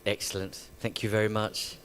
Excellent. Thank you very much.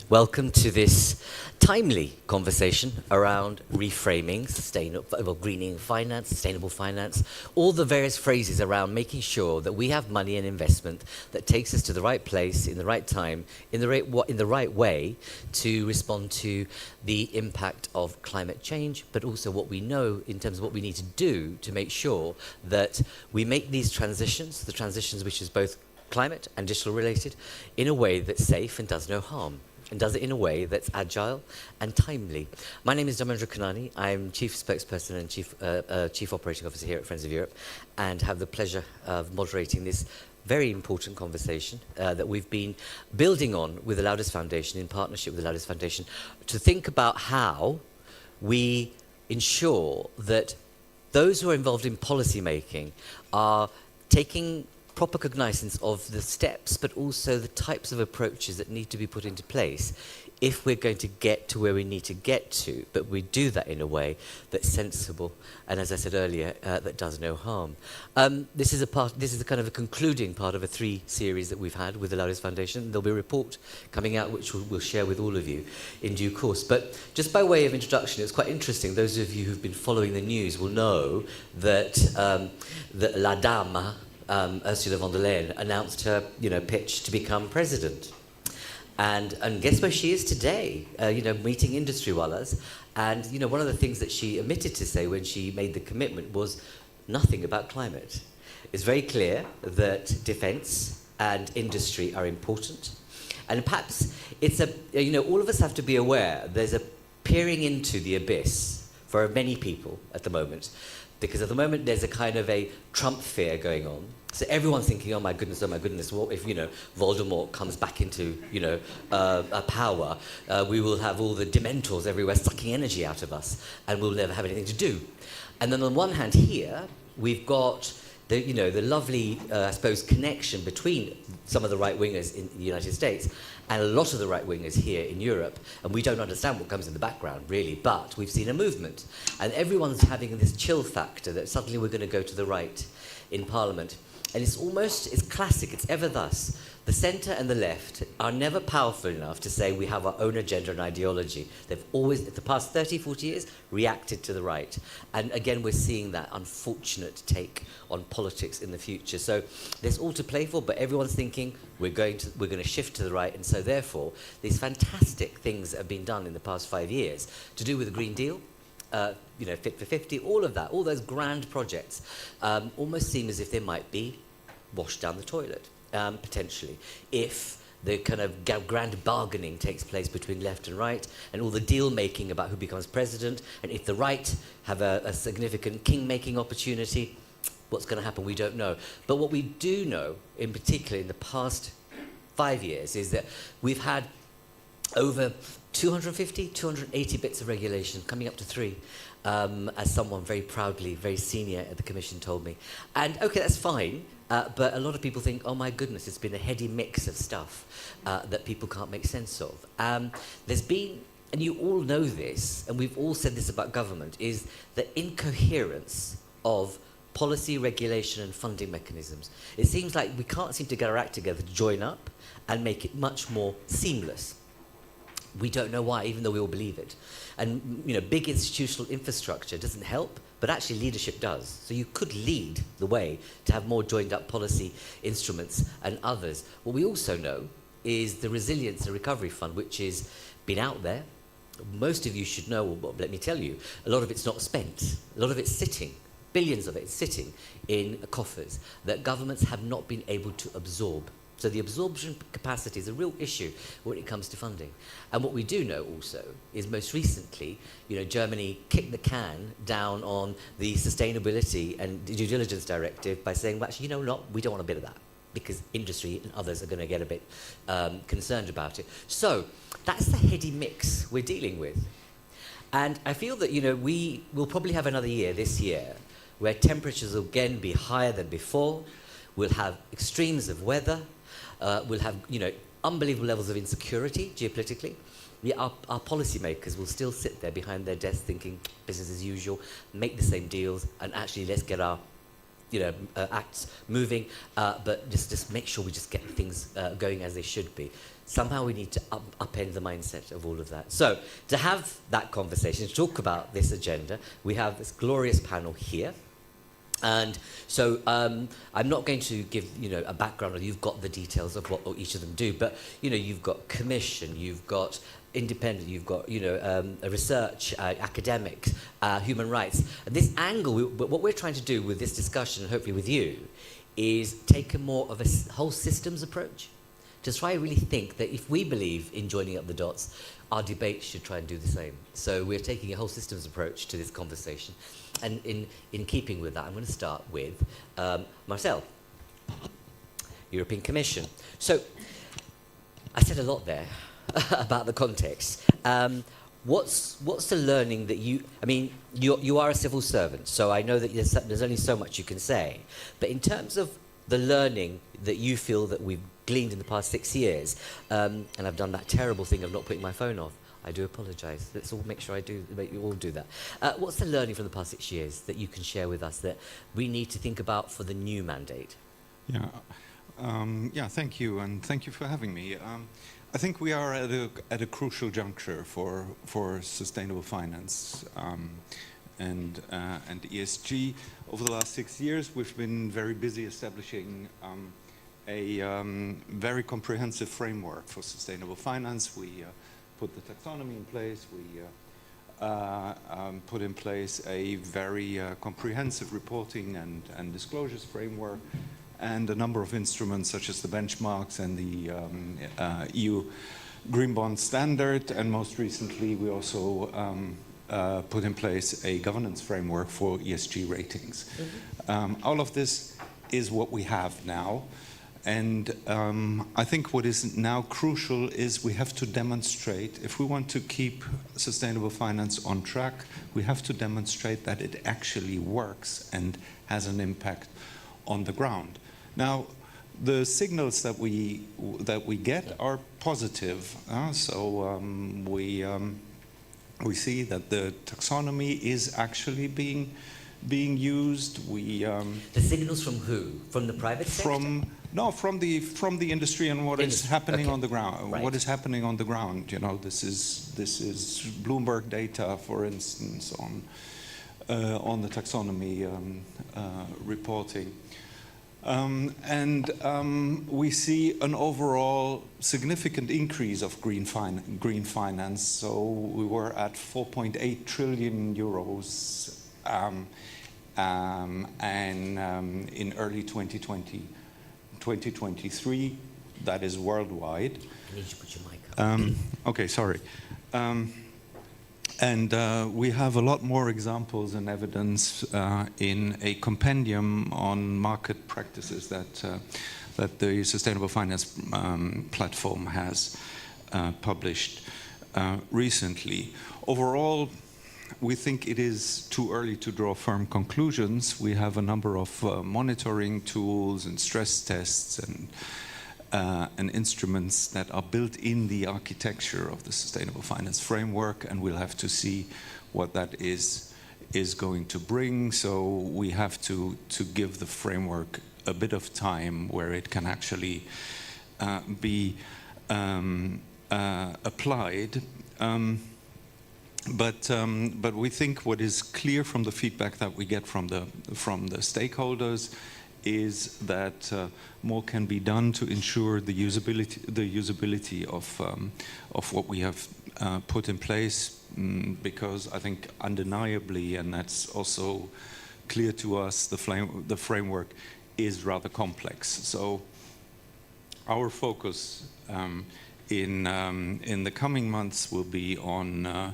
Welcome to this timely conversation around reframing, sustainable, greening finance, sustainable finance, all the various phrases around making sure that we have money and investment that takes us to the right place, in the right time, in the right way to respond to the impact of climate change, but also what we know in terms of what we need to do to make sure that we make these transitions, the transitions which is both climate and digital related, in a way that's safe and does no harm, and does it in a way that's agile and timely. My name is Dharmendra Kanani. I'm Chief Spokesperson and Chief Operating Officer here at Friends of Europe, and have the pleasure of moderating this very important conversation that we've been building on with the Loudest Foundation, in partnership with the Loudest Foundation, to think about how we ensure that those who are involved in policy making are taking proper cognizance of the steps, but also the types of approaches that need to be put into place if we're going to get to where we need to get to, but we do that in a way that's sensible, and as I said earlier, that does no harm. This is a kind of a concluding part of a 3 series that we've had with the Loudest Foundation. There'll be a report coming out which we'll share with all of you in due course. But just by way of introduction, it's quite interesting. Those of you who've been following the news will know that La Dame, Ursula von der Leyen, announced her, pitch to become president. And guess where she is today? Meeting industry wallahs. And, one of the things that she omitted to say when she made the commitment was nothing about climate. It's very clear that defense and industry are important. And perhaps it's all of us have to be aware there's a peering into the abyss for many people at the moment. Because at the moment there's a kind of a Trump fear going on. So everyone's thinking, oh my goodness, what if, Voldemort comes back into, power? We will have all the dementors everywhere sucking energy out of us, and we'll never have anything to do. And then on one hand here, we've got the lovely, connection between some of the right-wingers in the United States and a lot of the right-wingers here in Europe. And we don't understand what comes in the background, really, but we've seen a movement. And everyone's having this chill factor that suddenly we're going to go to the right in Parliament. And it's classic, it's ever thus. The centre and the left are never powerful enough to say we have our own agenda and ideology. They've always, in the past 30, 40 years, reacted to the right. And again, we're seeing that unfortunate take on politics in the future. So there's all to play for, but everyone's thinking we're going to shift to the right. And so therefore, these fantastic things that have been done in the past 5 years to do with the Green Deal, Fit for 50, all of that, all those grand projects, almost seem as if they might be washed down the toilet, potentially, if the kind of grand bargaining takes place between left and right, and all the deal-making about who becomes president, and if the right have a significant king-making opportunity, what's going to happen, we don't know. But what we do know, in particular in the past 5 years, is that we've had over 250, 280 bits of regulation, coming up to 3, as someone very proudly, very senior at the Commission told me. And okay, that's fine, but a lot of people think, oh my goodness, it's been a heady mix of stuff that people can't make sense of. There's been, and you all know this, and we've all said this about government, is the incoherence of policy, regulation and funding mechanisms. It seems like we can't seem to get our act together to join up and make it much more seamless. We don't know why, even though we all believe it. And big institutional infrastructure doesn't help, but actually leadership does. So you could lead the way to have more joined up policy instruments and others. What we also know is the Resilience and Recovery Fund, which has been out there. Most of you should know, well, let me tell you, a lot of it's not spent. A lot of it's sitting, billions of it sitting in coffers that governments have not been able to absorb. So the absorption capacity is a real issue when it comes to funding. And what we do know also is most recently, Germany kicked the can down on the sustainability and due diligence directive by saying, well, actually, we don't want a bit of that because industry and others are going to get a bit concerned about it. So that's the heady mix we're dealing with. And I feel that, we will probably have another year this year where temperatures will again be higher than before. We'll have extremes of weather. We'll have, unbelievable levels of insecurity geopolitically. Our policymakers will still sit there behind their desks thinking business as usual, make the same deals, and actually let's get our acts moving, but just make sure we just get things going as they should be. Somehow we need to upend the mindset of all of that. So to have that conversation, to talk about this agenda, we have this glorious panel here. And so I'm not going to give a background, or you've got the details of what each of them do, but you've got commission, you've got independent, you've got research, academics, human rights. And this angle, what we're trying to do with this discussion, hopefully with you, is take a more of a whole systems approach. To try and really think that if we believe in joining up the dots, our debate should try and do the same. So we're taking a whole systems approach to this conversation. And in keeping with that, I'm going to start with Marcel, European Commission. So I said a lot there about the context. What's the learning that you are a civil servant, so I know that there's only so much you can say. But in terms of the learning that you feel that we've gleaned in the past 6 years, and I've done that terrible thing of not putting my phone off. I do apologise. Let's all make sure you all do that. What's the learning from the past 6 years that you can share with us that we need to think about for the new mandate? Thank you, and thank you for having me. I think we are at a crucial juncture for sustainable finance and ESG. Over the last 6 years, we've been very busy establishing a very comprehensive framework for sustainable finance. We put the taxonomy in place. We put in place a very comprehensive reporting and disclosures framework, and a number of instruments such as the benchmarks and the EU Green Bond Standard. And most recently, we also put in place a governance framework for ESG ratings. All of this is what we have now. And I think what is now crucial is we have to demonstrate, if we want to keep sustainable finance on track, we have to demonstrate that it actually works and has an impact on the ground. Now, the signals that we get are positive. We see that the taxonomy is actually being used. The signals from who? From the private sector? From the industry and what is happening on the ground. Right. What is happening on the ground? This is Bloomberg data, for instance, on the taxonomy reporting. We see an overall significant increase of green finance. So we were at 4.8 trillion euros in early 2023. That is worldwide. I need you to put your mic up. Okay, sorry. We have a lot more examples and evidence in a compendium on market practices that the Sustainable Finance platform has published recently. Overall, we think it is too early to draw firm conclusions. We have a number of monitoring tools and stress tests and instruments that are built in the architecture of the Sustainable Finance framework, and we'll have to see what that is going to bring. So we have to give the framework a bit of time where it can actually be applied. But we think what is clear from the feedback that we get from the stakeholders is that more can be done to ensure the usability of what we have put in place, because I think undeniably, and that's also clear to us, the framework is rather complex. So our focus in the coming months will be on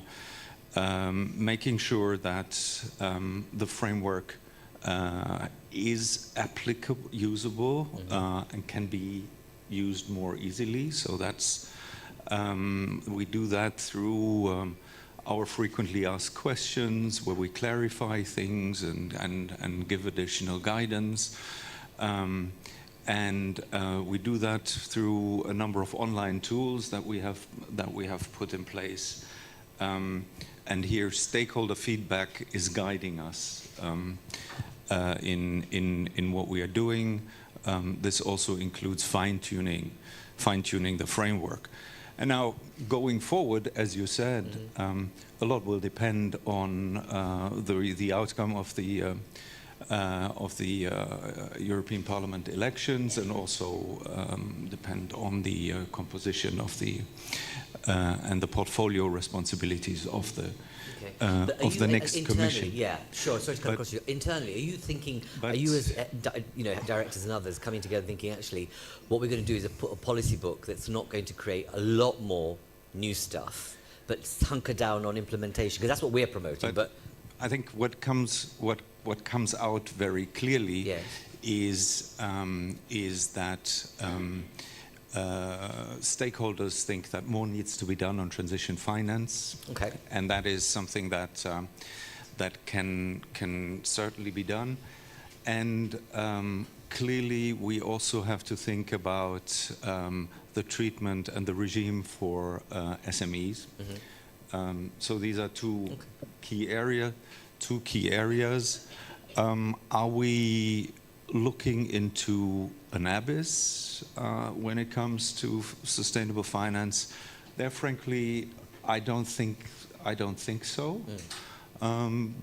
making sure that the framework is applicable, usable, and can be used more easily. So that's we do that through our frequently asked questions, where we clarify things and give additional guidance. We do that through a number of online tools that we have put in place. And here, stakeholder feedback is guiding us. in what we are doing. This also includes fine-tuning the framework. And now, going forward, as you said, a lot will depend on the outcome of the European Parliament elections, and also depend on the composition of the and the portfolio responsibilities of the next commission. Yeah, sure. Sorry to come across you. Internally, are you thinking? Are you, as directors and others, coming together thinking, actually, what we're going to do is put a policy book that's not going to create a lot more new stuff, but hunker down on implementation, because that's what we're promoting. But I think what comes out very clearly is that stakeholders think that more needs to be done on transition finance, and that is something that can certainly be done. And clearly, we also have to think about the treatment and the regime for SMEs. So these are two key areas. Are we looking into an abyss when it comes to sustainable finance? There, frankly, I don't think so,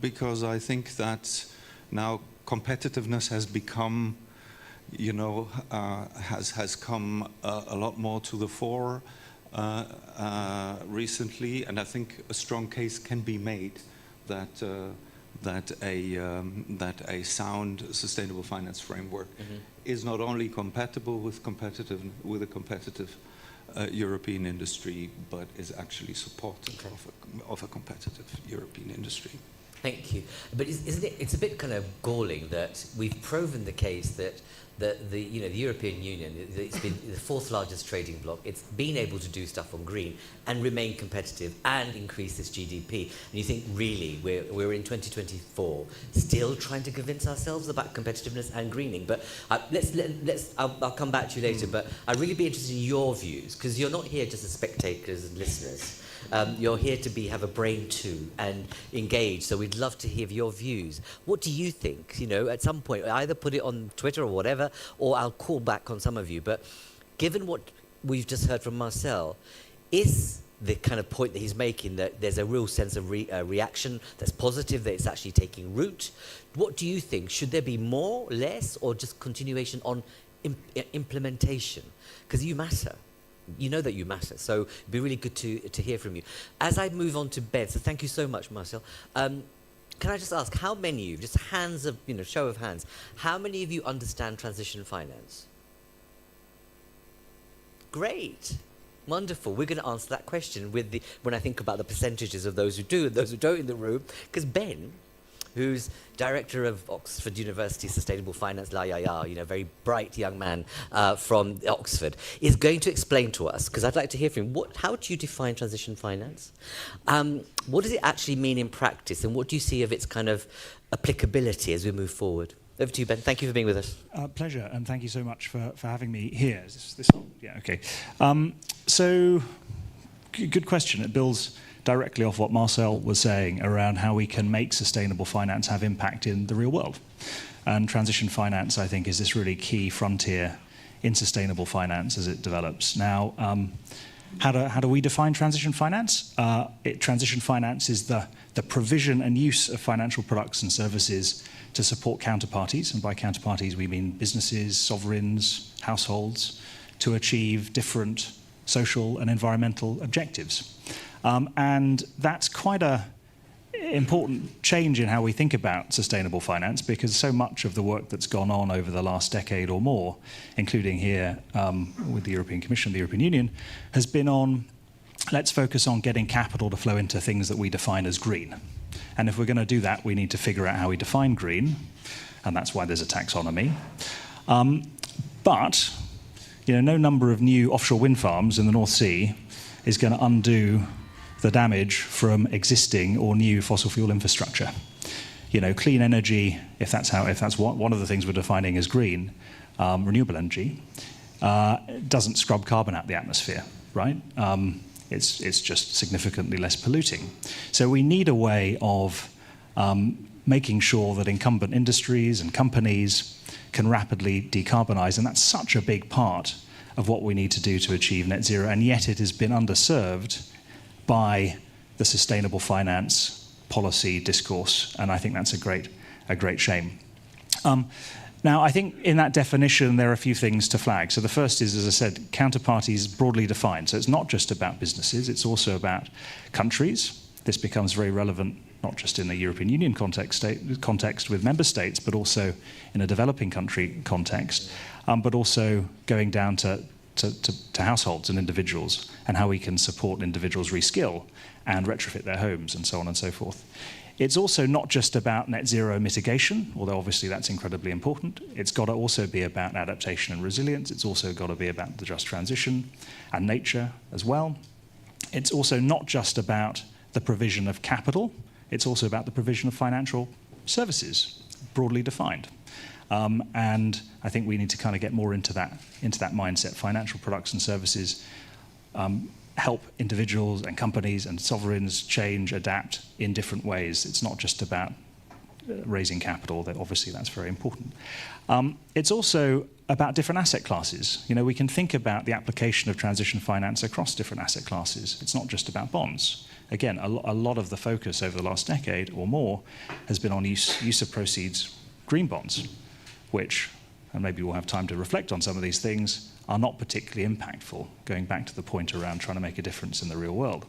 because I think that now competitiveness has become, has come a lot more to the fore recently, and I think a strong case can be made that a sound sustainable finance framework is not only compatible with a competitive European industry, but is actually supportive of a competitive European industry. Thank you. But isn't it? It's a bit kind of galling that we've proven the case that the European Union, it's been the fourth largest trading bloc. It's been able to do stuff on green and remain competitive and increase its GDP. And you think, really, we're in 2024, still trying to convince ourselves about competitiveness and greening. But I'll come back to you later. But I'd really be interested in your views, because you're not here just as spectators and listeners. You're here to have a brain too and engage, so we'd love to hear your views. What do you think? At some point, either put it on Twitter or whatever, or I'll call back on some of you. But given what we've just heard from Marcel, is the kind of point that he's making that there's a real sense of reaction that's positive, that it's actually taking root? What do you think? Should there be more, less, or just continuation on implementation? Because you matter. You know that you matter, so it'd be really good to hear from you. As I move on to Ben, so thank you so much, Marcel. Can I just ask, how many of you, just hands of, show of hands, how many of you understand transition finance? Great. Wonderful. We're going to answer that question when I think about the percentages of those who do and those who don't in the room, because Ben, who's director of Oxford University Sustainable Finance, very bright young man from Oxford, is going to explain to us, because I'd like to hear from him, how do you define transition finance? What does it actually mean in practice, and what do you see of its kind of applicability as we move forward? Over to you, Ben. Thank you for being with us. Pleasure, and thank you so much for having me here. Is this on? Yeah, okay. So, good question. It builds directly off what Marcel was saying around how we can make sustainable finance have impact in the real world. And transition finance, I think, is this really key frontier in sustainable finance as it develops. Now, how do we define transition finance? Transition finance is the provision and use of financial products and services to support counterparties, and by counterparties we mean businesses, sovereigns, households, to achieve different social and environmental objectives. And that's quite an important change in how we think about sustainable finance, because so much of the work that's gone on over the last decade or more, including here with the European Commission, the European Union, has been on, let's focus on getting capital to flow into things that we define as green. And if we're going to do that, we need to figure out how we define green, and that's why there's a taxonomy. But no number of new offshore wind farms in the North Sea is going to undo the damage from existing or new fossil fuel infrastructure. Clean energy, if that's one of the things we're defining as green, renewable energy, doesn't scrub carbon out the atmosphere, right? It's just significantly less polluting. So we need a way of making sure that incumbent industries and companies can rapidly decarbonize. And that's such a big part of what we need to do to achieve net zero. And yet it has been underserved by the sustainable finance policy discourse. And I think that's a great shame. Now, I think in that definition, there are a few things to flag. So the first is, as I said, counterparties broadly defined. So it's not just about businesses, it's also about countries. This becomes very relevant, not just in the European Union context with member states, but also in a developing country context, but also going down to households and individuals, and how we can support individuals reskill and retrofit their homes and so on and so forth. It's also not just about net zero mitigation, although obviously that's incredibly important. It's got to also be about adaptation and resilience. It's also got to be about the just transition and nature as well. It's also not just about the provision of capital. It's also about the provision of financial services, broadly defined. And I think we need to kind of get more into that mindset. Financial products and services help individuals and companies and sovereigns change, adapt in different ways. It's not just about raising capital, obviously that's very important. It's also about different asset classes. You know, we can think about the application of transition finance across different asset classes. It's not just about bonds. Again, a lot of the focus over the last decade or more has been on use of proceeds green bonds, which, and maybe we'll have time to reflect on some of these things, are not particularly impactful, going back to the point around trying to make a difference in the real world.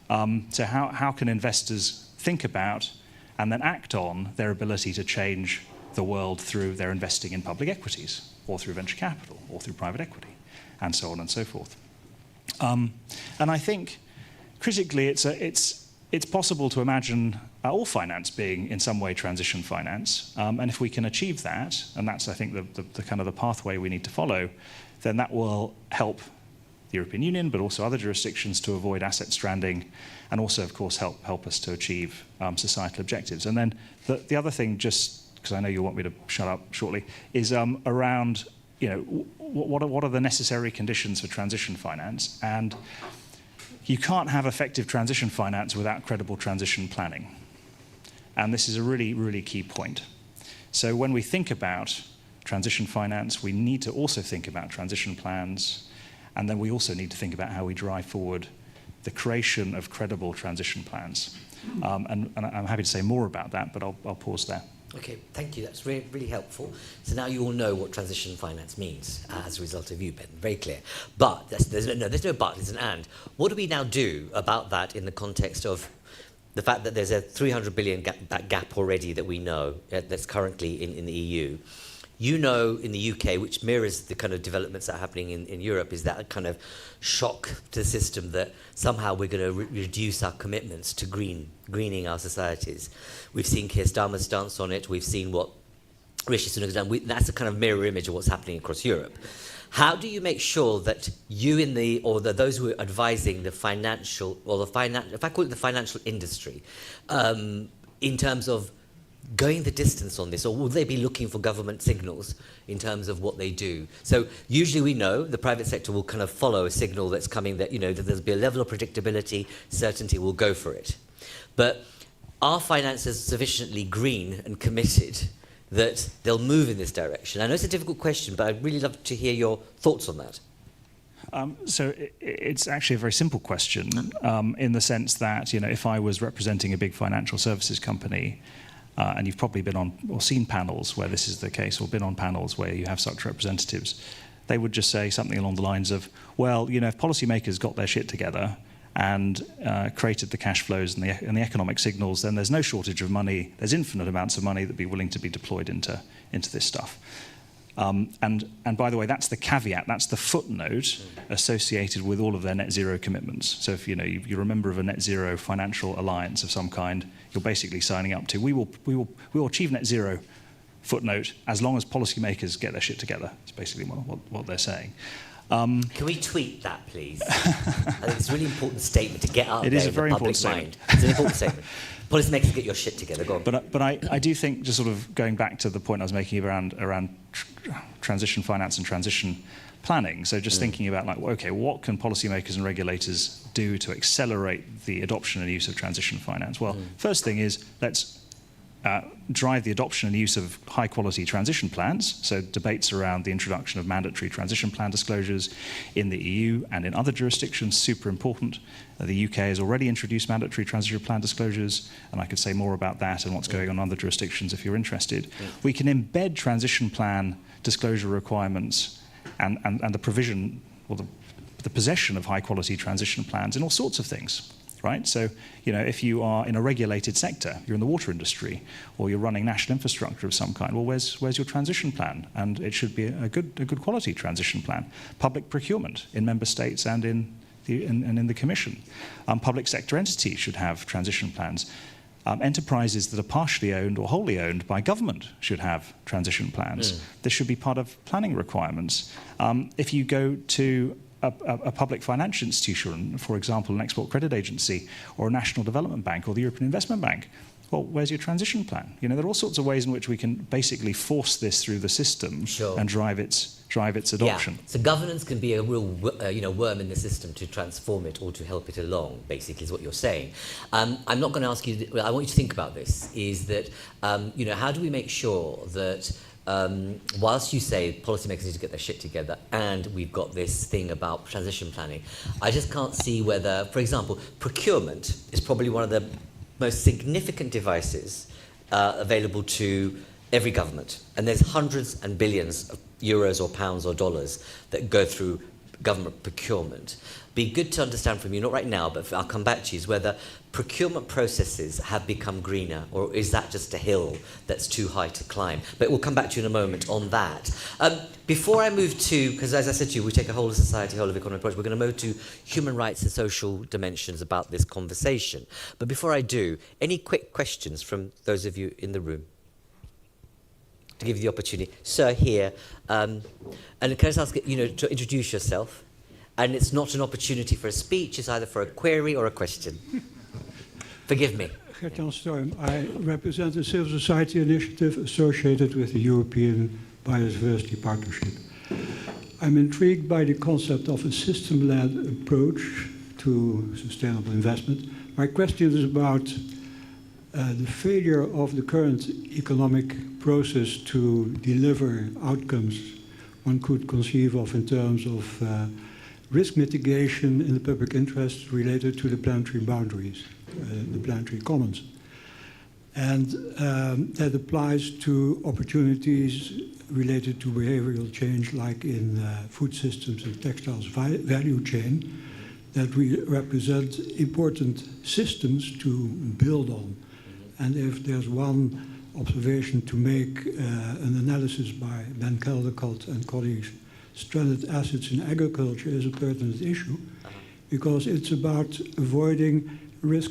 So how can investors think about and then act on their ability to change the world through their investing in public equities, or through venture capital, or through private equity, and so on and so forth. And I think, critically, it's possible to imagine all finance being in some way transition finance, and if we can achieve that, and that's, I think, the kind of the pathway we need to follow, then that will help the European Union, but also other jurisdictions to avoid asset stranding, and also, of course, help us to achieve societal objectives. And then the other thing, just because I know you'll want me to shut up shortly, is around, you know, what are the necessary conditions for transition finance? And you can't have effective transition finance without credible transition planning. And this is a really, really key point. So when we think about transition finance, we need to also think about transition plans, and then we also need to think about how we drive forward the creation of credible transition plans. And I'm happy to say more about that, but I'll pause there. Okay, thank you. That's really helpful. So now you all know what transition finance means as a result of you, Ben. Very clear. But there's no but, there's an and. What do we now do about that in the context of the fact that there's a 300 billion gap already that we know that's currently in the EU? You know, in the UK, which mirrors the kind of developments that are happening in Europe, is that a kind of shock to the system that somehow we're going to reduce our commitments to greening our societies. We've seen Keir Starmer's stance on it. We've seen what Rishi Sunak has done. That's a kind of mirror image of what's happening across Europe. How do you make sure that you those who are advising the financial, or if I call it the financial industry, in terms of going the distance on this, or will they be looking for government signals in terms of what they do? So usually we know the private sector will kind of follow a signal that's coming that, you know, that there'll be a level of predictability, certainty, will go for it. But are finances sufficiently green and committed that they'll move in this direction? I know it's a difficult question, but I'd really love to hear your thoughts on that. So it's actually a very simple question, in the sense that, you know, if I was representing a big financial services company, and you've probably been on or seen panels where this is the case, or been on panels where you have such representatives, they would just say something along the lines of, well, you know, if policymakers got their shit together and created the cash flows and the economic signals, then there's no shortage of money. There's infinite amounts of money that'd be willing to be deployed into this stuff. And by the way, that's the caveat, that's the footnote associated with all of their net zero commitments. So if you're a member of a net zero financial alliance of some kind, you're basically signing up to, we will achieve net zero, footnote, as long as policymakers get their shit together. It's basically what they're saying. Can we tweet that, please? I think it's a really important statement to get out there in the public mind. It's an important statement. Policymakers, get your shit together. Go on. But I do think, just sort of going back to the point I was making around transition finance and transition planning. So just thinking about, like, okay, what can policymakers and regulators do to accelerate the adoption and use of transition finance? Well, first thing is, let's drive the adoption and use of high-quality transition plans, so debates around the introduction of mandatory transition plan disclosures in the EU and in other jurisdictions, super important. The UK has already introduced mandatory transition plan disclosures, and I could say more about that and what's going on in other jurisdictions if you're interested. We can embed transition plan disclosure requirements and the provision, or the possession of high-quality transition plans in all sorts of things. Right? So, if you are in a regulated sector, you're in the water industry, or you're running national infrastructure of some kind, well, where's your transition plan? And it should be a good quality transition plan. Public procurement in member states and in the Commission. Public sector entities should have transition plans. Enterprises that are partially owned or wholly owned by government should have transition plans. This should be part of planning requirements. If you go to a public financial institution, for example, an export credit agency, or a national development bank, or the European Investment Bank, well, where's your transition plan? There are all sorts of ways in which we can basically force this through the system and drive its adoption. Yeah. So governance can be a real worm in the system to transform it or to help it along, basically, is what you're saying. I'm not going to ask you, I want you to think about this, is that, how do we make sure that whilst you say policymakers need to get their shit together and we've got this thing about transition planning, I just can't see whether, for example, procurement is probably one of the most significant devices available to every government. And there's hundreds and billions of euros or pounds or dollars that go through government procurement. Be good to understand from you, not right now, but I'll come back to you, is whether procurement processes have become greener, or is that just a hill that's too high to climb? But we'll come back to you in a moment on that. Before I move to, because as I said to you, we take a whole of society, whole of economy approach, we're going to move to human rights and social dimensions about this conversation. But before I do, any quick questions from those of you in the room? To give you the opportunity. Sir, here. And can I just ask you, to introduce yourself? And it's not an opportunity for a speech, it's either for a query or a question. Forgive me. Gert-Jan Storm. I represent a civil society initiative associated with the European Biodiversity Partnership. I'm intrigued by the concept of a system-led approach to sustainable investment. My question is about the failure of the current economic process to deliver outcomes one could conceive of in terms of risk mitigation in the public interest related to the planetary boundaries, the planetary commons. And that applies to opportunities related to behavioral change, like in food systems and textiles value chain, that we represent important systems to build on. And if there's one observation to make, an analysis by Ben Caldecott and colleagues, stranded assets in agriculture is a pertinent issue because it's about avoiding risk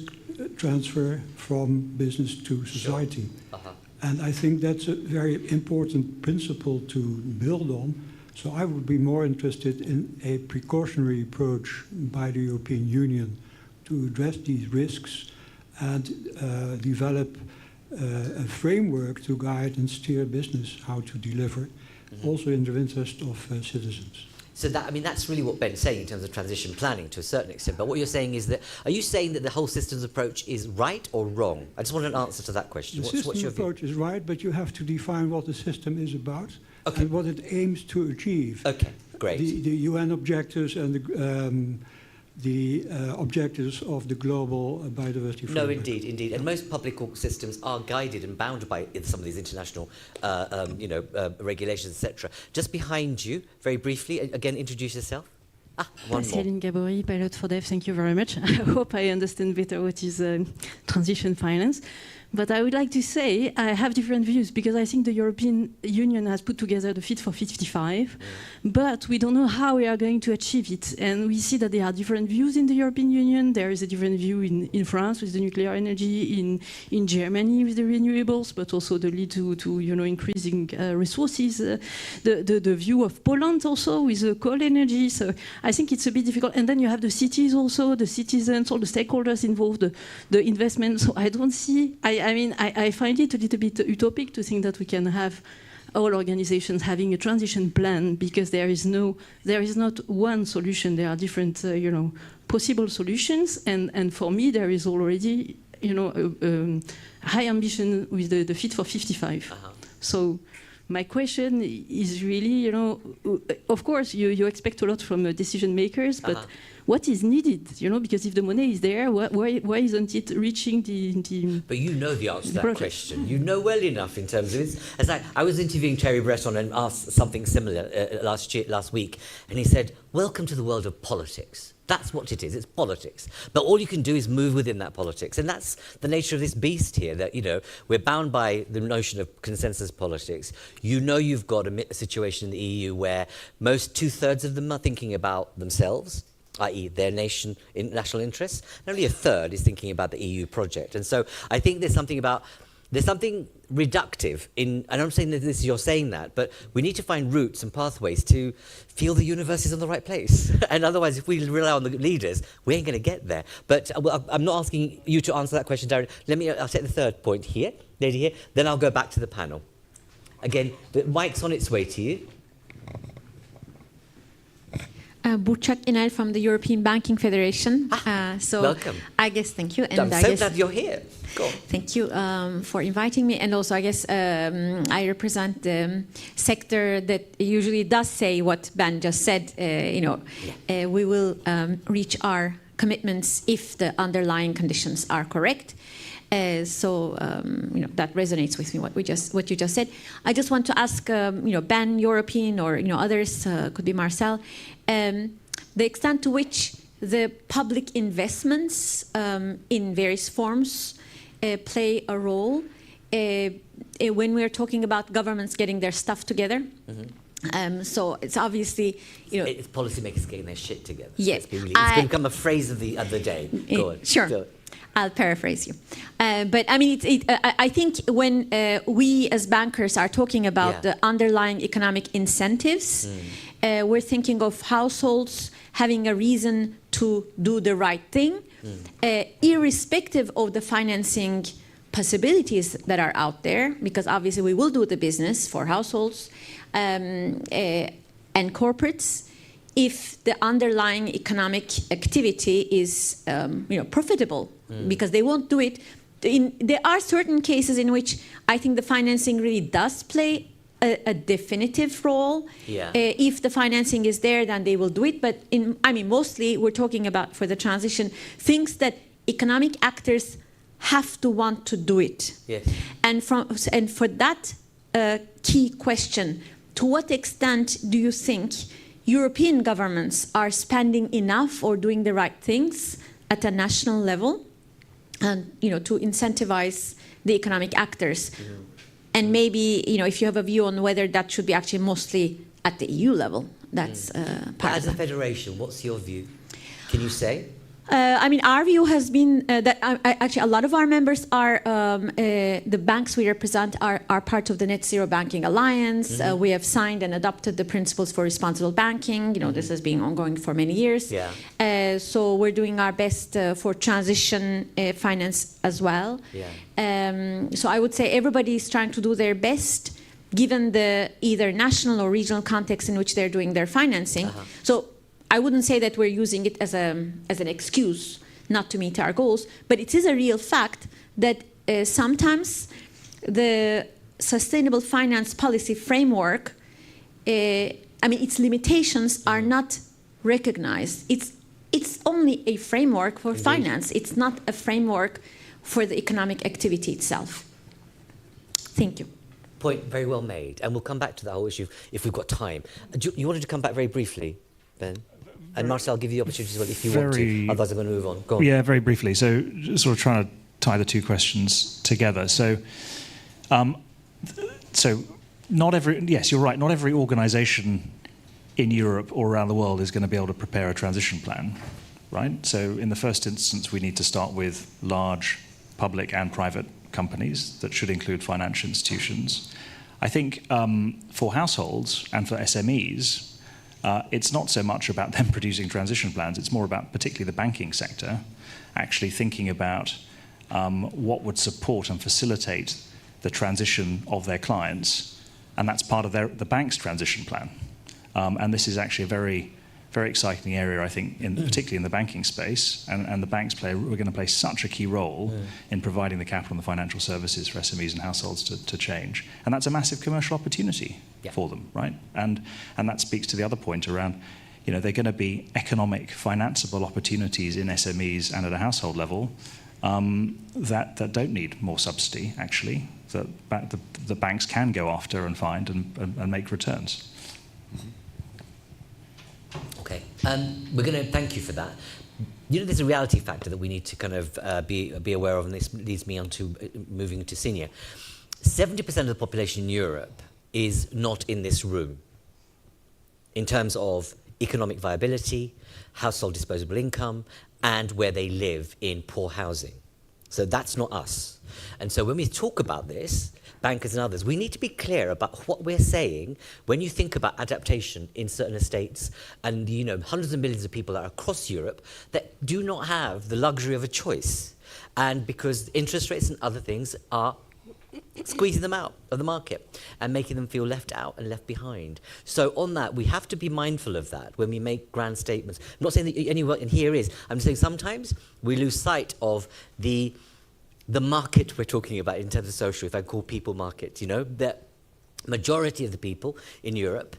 transfer from business to society. And I think that's a very important principle to build on. So I would be more interested in a precautionary approach by the European Union to address these risks and develop a framework to guide and steer business how to deliver, also in the interest of citizens. So that's really what Ben's saying in terms of transition planning to a certain extent. But what you're saying is that, are you saying that the whole systems approach is right or wrong? I just want an answer to that question. The system approach is right, but you have to define what the system is about and what it aims to achieve. Okay, great. The UN objectives and the objectives of the global biodiversity framework. No, indeed. And most public systems are guided and bound by some of these international regulations, etc. Just behind you, very briefly, again, introduce yourself. One more. Céline Gabory, pilot for DEF, thank you very much. I hope I understand better what is transition finance. But I would like to say I have different views because I think the European Union has put together the Fit for 55, but we don't know how we are going to achieve it. And we see that there are different views in the European Union. There is a different view in France with the nuclear energy, in Germany with the renewables, but also the lead to increasing resources. The view of Poland also with the coal energy. So I think it's a bit difficult. And then you have the cities also, the citizens, all the stakeholders involved, the investment. So I don't see. I find it a little bit utopic to think that we can have all organizations having a transition plan because there is not one solution. There are different, possible solutions. And for me, there is already high ambition with the Fit for 55. So my question is really, of course, you expect a lot from decision makers, but what is needed? Because if the money is there, why isn't it reaching the But you know the answer to that project? question. You know well enough in terms of it. It's like I was interviewing Thierry Breton and asked something similar last week, and he said, "Welcome to the world of politics." That's what it is. It's politics. But all you can do is move within that politics. And that's the nature of this beast here, that, we're bound by the notion of consensus politics. You've got a situation in the EU where most 2/3 of them are thinking about themselves, i.e. their national interests. And only a third is thinking about the EU project. And so I think there's something reductive in, and I'm saying that you're saying that, but we need to find routes and pathways to feel the universe is in the right place. And otherwise, if we rely on the leaders, we ain't going to get there. But I'm not asking you to answer that question, Darren. I'll take the third point here, lady here, then I'll go back to the panel. Again, the mic's on its way to you. Burçak Inel from the European Banking Federation. Welcome. I guess, thank you. And I'm so glad you're here. Go on. Thank you for inviting me. And also, I guess I represent the sector that usually does say what Ben just said. We will reach our commitments if the underlying conditions are correct. That resonates with me, what you just said. I just want to ask, Ben, European, or others, could be Marcel, the extent to which the public investments in various forms play a role when we're talking about governments getting their stuff together. So it's obviously, it's policymakers getting their shit together. Yes, it's become a phrase of the other day. Go on. Sure. I'll paraphrase you. But I mean, I think when we as bankers are talking about the underlying economic incentives, we're thinking of households having a reason to do the right thing, irrespective of the financing possibilities that are out there, because obviously we will do the business for households and corporates if the underlying economic activity is profitable, because they won't do it. There are certain cases in which I think the financing really does play a definitive role. If the financing is there, then they will do it. But mostly we're talking about, for the transition, things that economic actors have to want to do it. Yes. And for that key question, to what extent do you think European governments are spending enough or doing the right things at a national level, and to incentivize the economic actors? And maybe if you have a view on whether that should be actually mostly at the EU level, that's part As of a that. federation, what's your view? Can you say? Our view has been that actually a lot of our members are, the banks we represent are part of the Net Zero Banking Alliance. We have signed and adopted the principles for responsible banking. This has been ongoing for many years. So we're doing our best for transition finance as well. So I would say everybody is trying to do their best given the either national or regional context in which they're doing their financing. So I wouldn't say that we're using it as an excuse not to meet our goals, but it is a real fact that sometimes the sustainable finance policy framework, its limitations are not recognized. It's only a framework for finance. It's not a framework for the economic activity itself. Thank you. Point very well made. And we'll come back to that whole issue if we've got time. You wanted to come back very briefly, Ben? And Marcel, I'll give you the opportunity as well if you want to. Otherwise, I'm going to move on. Go on. Yeah, very briefly. So, sort of trying to tie the two questions together. So, not every. Yes, you're right. Not every organisation in Europe or around the world is going to be able to prepare a transition plan, right? So, in the first instance, we need to start with large public and private companies that should include financial institutions. I think for households and for SMEs. It's not so much about them producing transition plans, it's more about particularly the banking sector actually thinking about what would support and facilitate the transition of their clients, and that's part of the bank's transition plan. And this is actually a very very exciting area, I think, particularly in the banking space, and the banks we're going to play such a key role in providing the capital and the financial services for SMEs and households to change. And that's a massive commercial opportunity for them, right? And that speaks to the other point around, they're going to be economic, financeable opportunities in SMEs and at a household level that don't need more subsidy, actually, that the banks can go after and find and make returns. Okay, we're going to thank you for that. There's a reality factor that we need to kind of be aware of, and this leads me on to moving to senior. 70% of the population in Europe is not in this room in terms of economic viability, household disposable income, and where they live in poor housing. So that's not us. And so when we talk about this, bankers and others, we need to be clear about what we're saying when you think about adaptation in certain estates and hundreds of millions of people that are across Europe that do not have the luxury of a choice. And because interest rates and other things are squeezing them out of the market and making them feel left out and left behind. So on that, we have to be mindful of that when we make grand statements. I'm not saying that anyone in here is. I'm saying sometimes we lose sight of the market we're talking about in terms of social, if I call people market, the majority of the people in Europe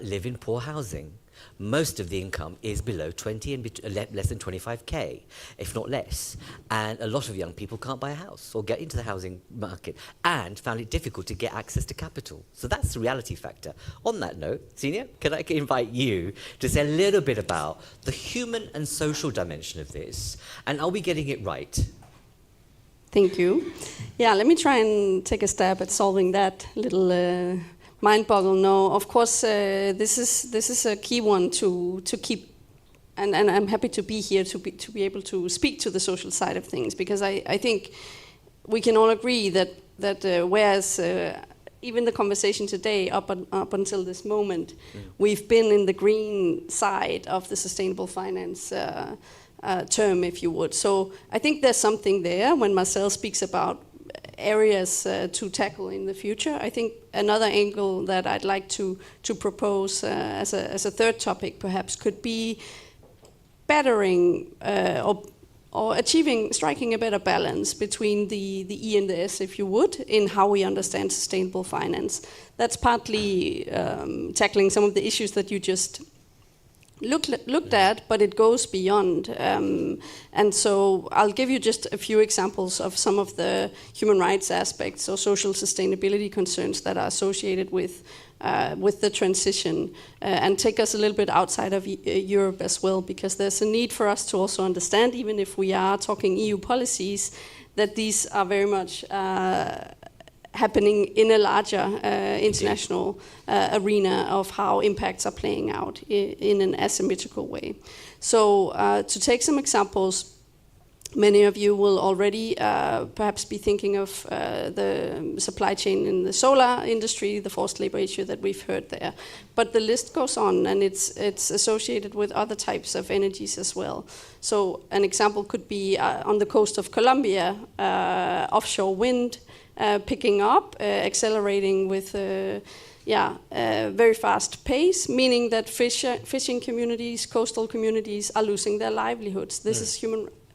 live in poor housing. Most of the income is below 20 and less than 25k, if not less. And a lot of young people can't buy a house or get into the housing market and found it difficult to get access to capital. So that's the reality factor. On that note, Senior, can I invite you to say a little bit about the human and social dimension of this, and are we getting it right? Thank you. Yeah, let me try and take a stab at solving that little mind boggle. No, of course, this is a key one to keep, and I'm happy to be here to be able to speak to the social side of things, because I think we can all agree that whereas even the conversation today up until this moment, we've been in the green side of the sustainable finance term, if you would. So I think there's something there when Marcel speaks about areas to tackle in the future. I think another angle that I'd like to propose as a third topic perhaps could be bettering or striking a better balance between the E and the S, if you would, in how we understand sustainable finance. That's partly tackling some of the issues that you just looked at, but it goes beyond. And so I'll give you just a few examples of some of the human rights aspects or social sustainability concerns that are associated with the transition, and take us a little bit outside of Europe as well, because there's a need for us to also understand, even if we are talking EU policies, that these are very much happening in a larger international arena of how impacts are playing out in an asymmetrical way. So to take some examples, many of you will already perhaps be thinking of the supply chain in the solar industry, the forced labor issue that we've heard there. But the list goes on, and it's associated with other types of energies as well. So an example could be on the coast of Colombia, offshore wind, picking up, accelerating with very fast pace, meaning that fishing communities, coastal communities are losing their livelihoods. This is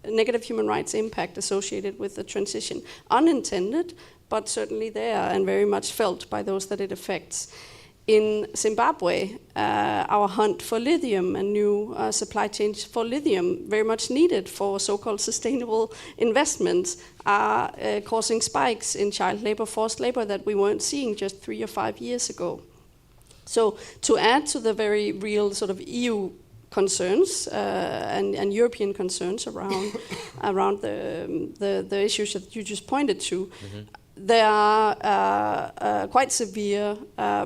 negative human rights impact associated with the transition. Unintended, but certainly there and very much felt by those that it affects. In Zimbabwe, our hunt for lithium and new supply chains for lithium, very much needed for so-called sustainable investments, are causing spikes in child labor, forced labor that we weren't seeing just 3 or 5 years ago. So to add to the very real sort of EU concerns and European concerns around the issues that you just pointed to, there are quite severe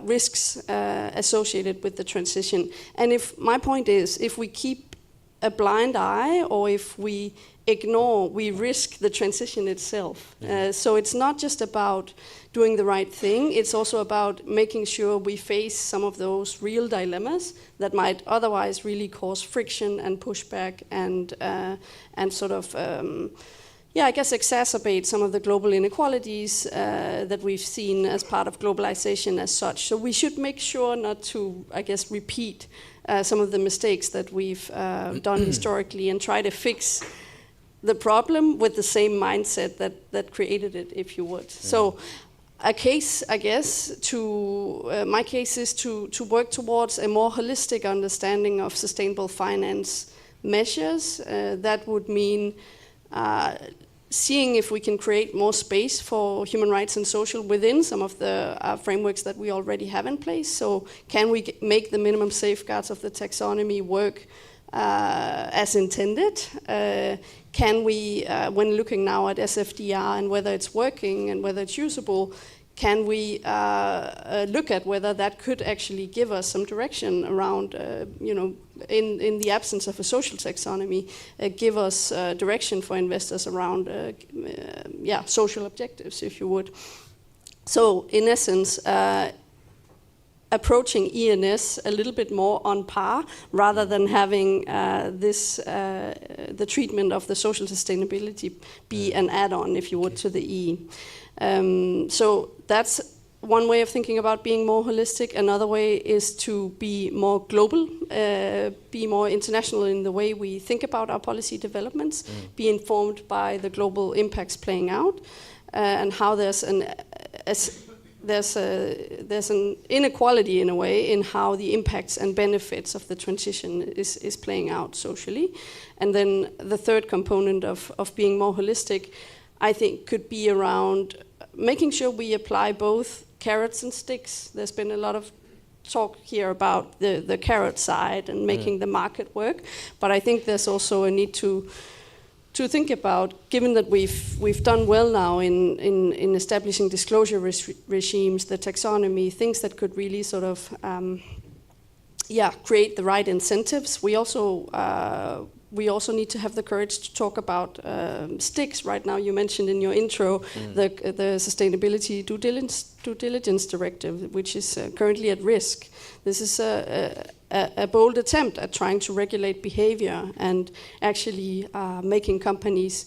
risks associated with the transition. And my point is, if we keep a blind eye or if we ignore, we risk the transition itself. So it's not just about doing the right thing, it's also about making sure we face some of those real dilemmas that might otherwise really cause friction and pushback and sort of exacerbate some of the global inequalities that we've seen as part of globalization as such. So we should make sure not to, repeat some of the mistakes that we've done historically and try to fix the problem with the same mindset that created it, if you would. So a case, I guess, my case is to work towards a more holistic understanding of sustainable finance measures. That would mean seeing if we can create more space for human rights and social within some of the frameworks that we already have in place. So can we make the minimum safeguards of the taxonomy work as intended? Can we, when looking now at SFDR and whether it's working and whether it's usable, can we look at whether that could actually give us some direction around, in the absence of a social taxonomy, give us direction for investors around, social objectives, if you would. So, in essence, approaching ENS a little bit more on par, rather than having the treatment of the social sustainability be an add-on, if you would, to the E. So that's one way of thinking about being more holistic. Another way is to be more global, be more international in the way we think about our policy developments, be informed by the global impacts playing out, and how there's an inequality in a way in how the impacts and benefits of the transition is playing out socially. And then the third component of being more holistic, I think, could be around making sure we apply both carrots and sticks. There's been a lot of talk here about the carrot side and making the market work, but I think there's also a need to think about, given that we've done well now in establishing disclosure regimes, the taxonomy, things that could really sort of create the right incentives. We also need to have the courage to talk about sticks. Right now, you mentioned in your intro the Sustainability Due Diligence Directive, which is currently at risk. This is a bold attempt at trying to regulate behavior and actually making companies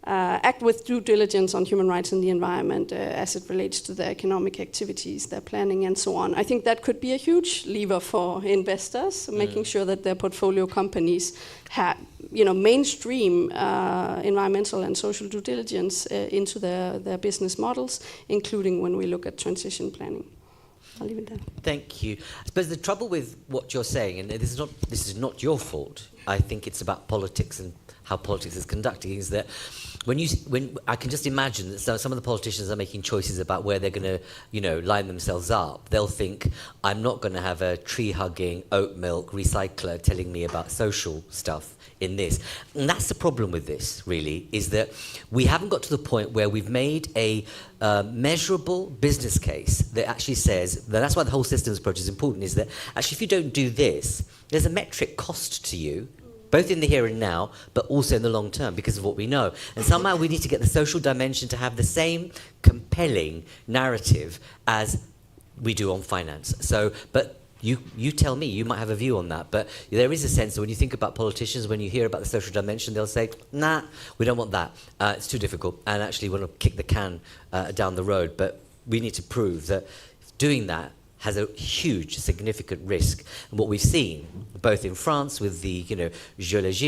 act with due diligence on human rights and the environment as it relates to their economic activities, their planning, and so on. I think that could be a huge lever for investors, making sure that their portfolio companies have, mainstream environmental and social due diligence into their business models, including when we look at transition planning. I'll leave it there. Thank you. I suppose the trouble with what you're saying, and this is not your fault, I think it's about politics and how politics is conducted, is that when I can just imagine that some of the politicians are making choices about where they're going to, line themselves up. They'll think, I'm not going to have a tree-hugging oat milk recycler telling me about social stuff in this. And that's the problem with this, really, is that we haven't got to the point where we've made a measurable business case that actually says, that's why the whole systems approach is important, is that actually if you don't do this, there's a metric cost to you, both in the here and now, but also in the long term, because of what we know. And somehow we need to get the social dimension to have the same compelling narrative as we do on finance. So, but you tell me, you might have a view on that, but there is a sense that when you think about politicians, when you hear about the social dimension, they'll say, nah, we don't want that. It's too difficult, and actually want to kick the can down the road. But we need to prove that doing that has a huge, significant risk. And what we've seen, both in France with the, Gilets jaunes,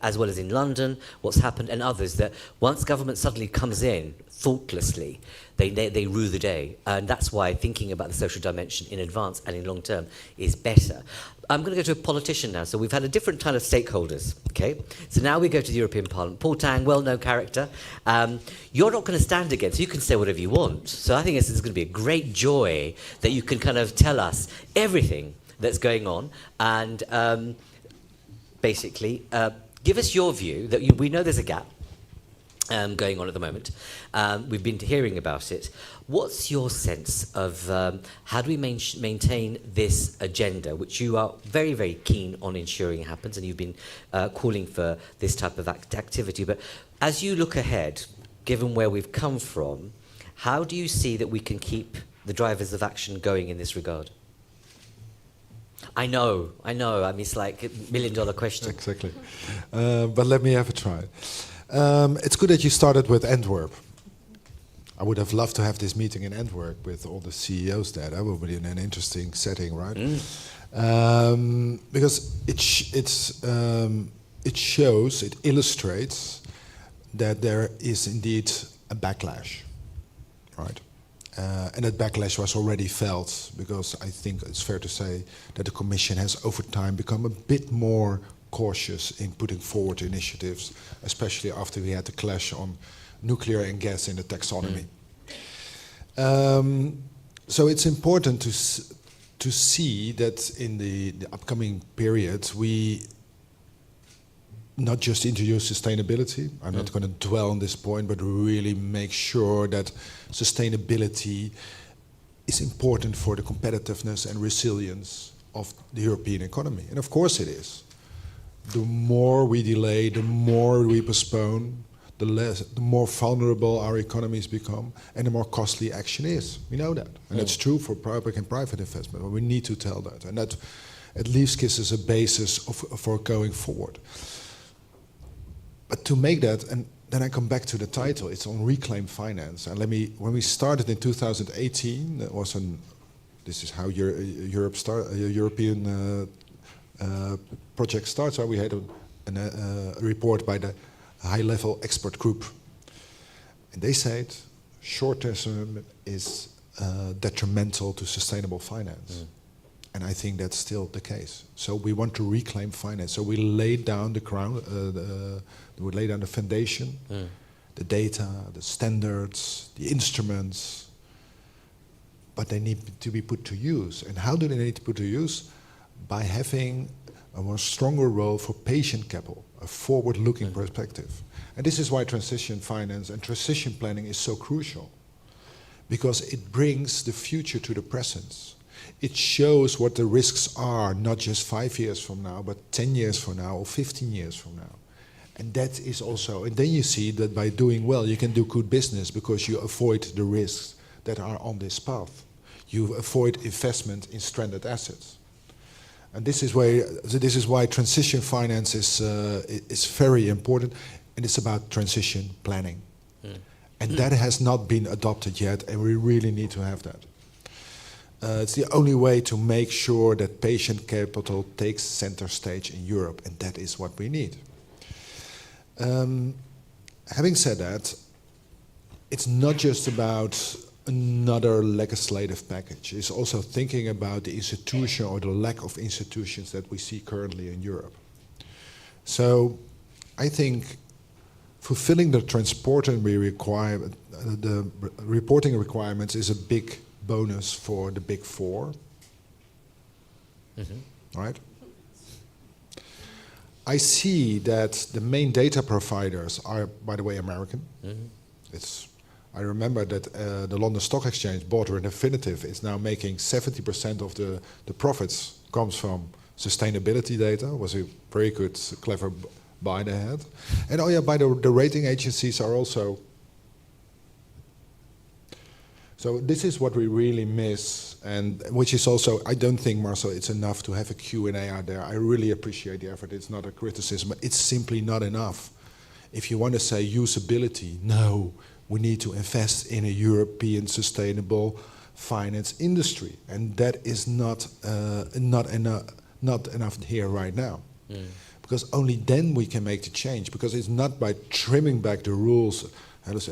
as well as in London, what's happened, and others, that once government suddenly comes in thoughtlessly, they rue the day. And that's why thinking about the social dimension in advance and in long term is better. I'm going to go to a politician now. So we've had a different kind of stakeholders, okay? So now we go to the European Parliament. Paul Tang, well-known character. You're not going to stand again, so you can say whatever you want. So I think this is going to be a great joy that you can kind of tell us everything that's going on and basically give us your view that we know there's a gap going on at the moment. We've been hearing about it. What's your sense of how do we maintain this agenda, which you are very, very keen on ensuring happens, and you've been calling for this type of activity. But as you look ahead, given where we've come from, how do you see that we can keep the drivers of action going in this regard? I know. I mean, it's like $1 million question. Exactly. But let me have a try. It's good that you started with Antwerp. I would have loved to have this meeting in Antwerp with all the CEOs there. That would be an interesting setting, right? Because it shows, it illustrates that there is indeed a backlash, right? And that backlash was already felt, because I think it's fair to say that the Commission has over time become a bit more cautious in putting forward initiatives, especially after we had the clash on nuclear and gas in the taxonomy. So it's important to see that in the upcoming period we not just introduce sustainability. I'm not going to dwell on this point, but really make sure that sustainability is important for the competitiveness and resilience of the European economy. And of course it is. The more we delay, the more we postpone, the more vulnerable our economies become, and the more costly action is. We know that. And that's true for public and private investment. But we need to tell that. And that at least gives us a basis for going forward. But to make that, and then I come back to the title, it's on reclaimed finance. And when we started in 2018, that was this is how European project starts. We had a report by the high-level expert group. And they said short-term is detrimental to sustainable finance. And I think that's still the case. So we want to reclaim finance. So we laid down the ground, we laid down the foundation, the data, the standards, the instruments, but they need to be put to use. And how do they need to put to use? By having a more stronger role for patient capital, a forward-looking perspective. And this is why transition finance and transition planning is so crucial, because it brings the future to the present. It shows what the risks are, not just 5 years from now, but 10 years from now or 15 years from now. And that is also, and then you see that by doing well, you can do good business because you avoid the risks that are on this path. You avoid investment in stranded assets. And this is why transition finance is very important, and it's about transition planning. And that has not been adopted yet, and we really need to have that. It's the only way to make sure that patient capital takes center stage in Europe, and that is what we need. Having said that, it's not just about another legislative package. It's also thinking about the institution or the lack of institutions that we see currently in Europe. So I think fulfilling the reporting requirements is a big bonus for the big four. Right? I see that the main data providers are, by the way, American. I remember that the London Stock Exchange bought Refinitiv is now making 70% of the profits comes from sustainability data. It was a very good, clever buy they had. And by the rating agencies are also. So this is what we really miss, and which is also, I don't think, Marcel, it's enough to have a Q&A out there. I really appreciate the effort. It's not a criticism, but it's simply not enough. If you want to say usability, no, we need to invest in a European sustainable finance industry, and that is not enough here right now. Because only then we can make the change, because it's not by trimming back the rules.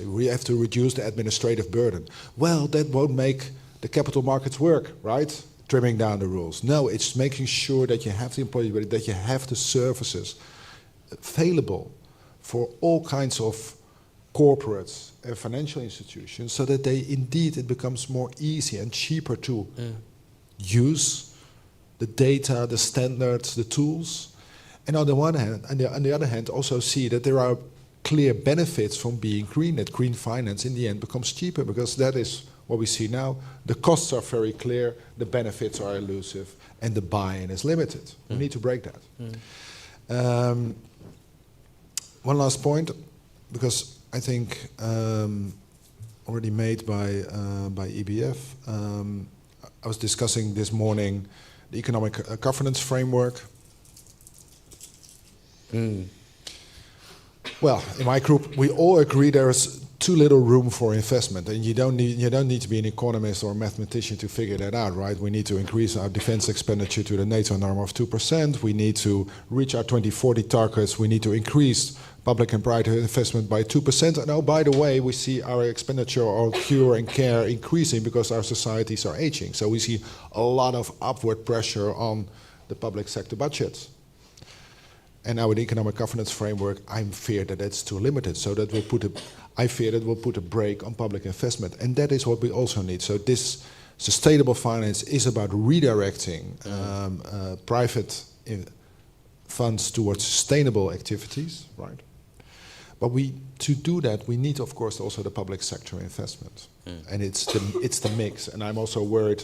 We have to reduce the administrative burden. Well, that won't make the capital markets work, right? Trimming down the rules. No, it's making sure that you have the employees ready, that you have the services available for all kinds of corporates and financial institutions, so that it becomes more easy and cheaper to use the data, the standards, the tools. And on the one hand, on the other hand, also see that there are clear benefits from being green, that green finance in the end becomes cheaper, because that is what we see now. The costs are very clear, the benefits are elusive, and the buy-in is limited. We need to break that. One last point, because I think already made by EBF. I was discussing this morning the economic governance framework. Well, in my group, we all agree there's too little room for investment, and you don't need to be an economist or a mathematician to figure that out, right? We need to increase our defense expenditure to the NATO norm of 2%. We need to reach our 2040 targets. We need to increase public and private investment by 2%. And oh, by the way, we see our expenditure on cure and care increasing because our societies are aging. So we see a lot of upward pressure on the public sector budgets. And now with the economic governance framework, I fear that it's too limited. So that I fear that will put a brake on public investment. And that is what we also need. So this sustainable finance is about redirecting private funds towards sustainable activities, right? But to do that, we need, of course, also the public sector investment. And it's the mix. And I'm also worried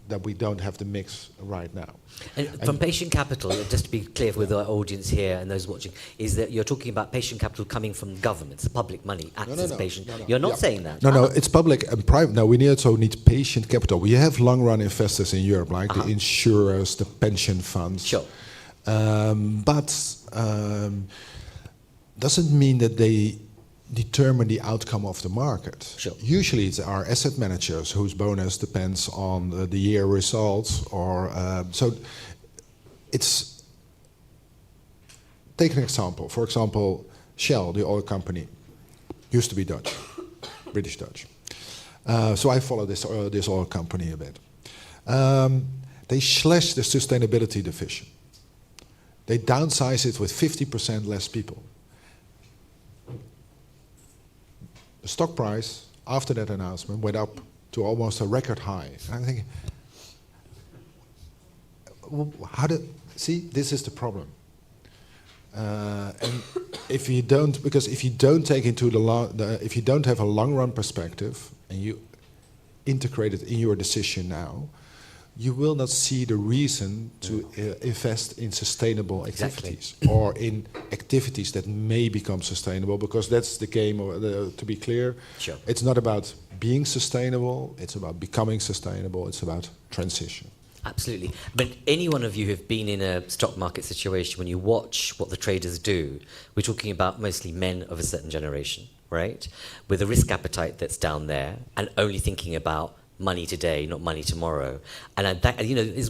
that we don't have the mix right now. And from patient capital, just to be clear with our audience here and those watching, is that you're talking about patient capital coming from governments, public money, access patient. No. You're not saying that. No, it's public and private. No, we also need patient capital. We have long-run investors in Europe, like the insurers, the pension funds. Sure. But doesn't mean that they determine the outcome of the market. Sure. Usually it's our asset managers whose bonus depends on the year results, or so it's, take an example. For example, Shell, the oil company, used to be Dutch, British Dutch. So I follow this oil company a bit. They slashed the sustainability division. They downsized it with 50% less people. The stock price, after that announcement, went up to almost a record high. And I'm thinking, see, this is the problem. And if you don't take into if you don't have a long-run perspective and you integrate it in your decision now, you will not see the reason to invest in sustainable activities or in activities that may become sustainable, because that's the game, to be clear. Sure. It's not about being sustainable, it's about becoming sustainable, it's about transition. Absolutely. But any one of you who've been in a stock market situation, when you watch what the traders do, we're talking about mostly men of a certain generation, right? With a risk appetite that's down there and only thinking about money today, not money tomorrow. And that,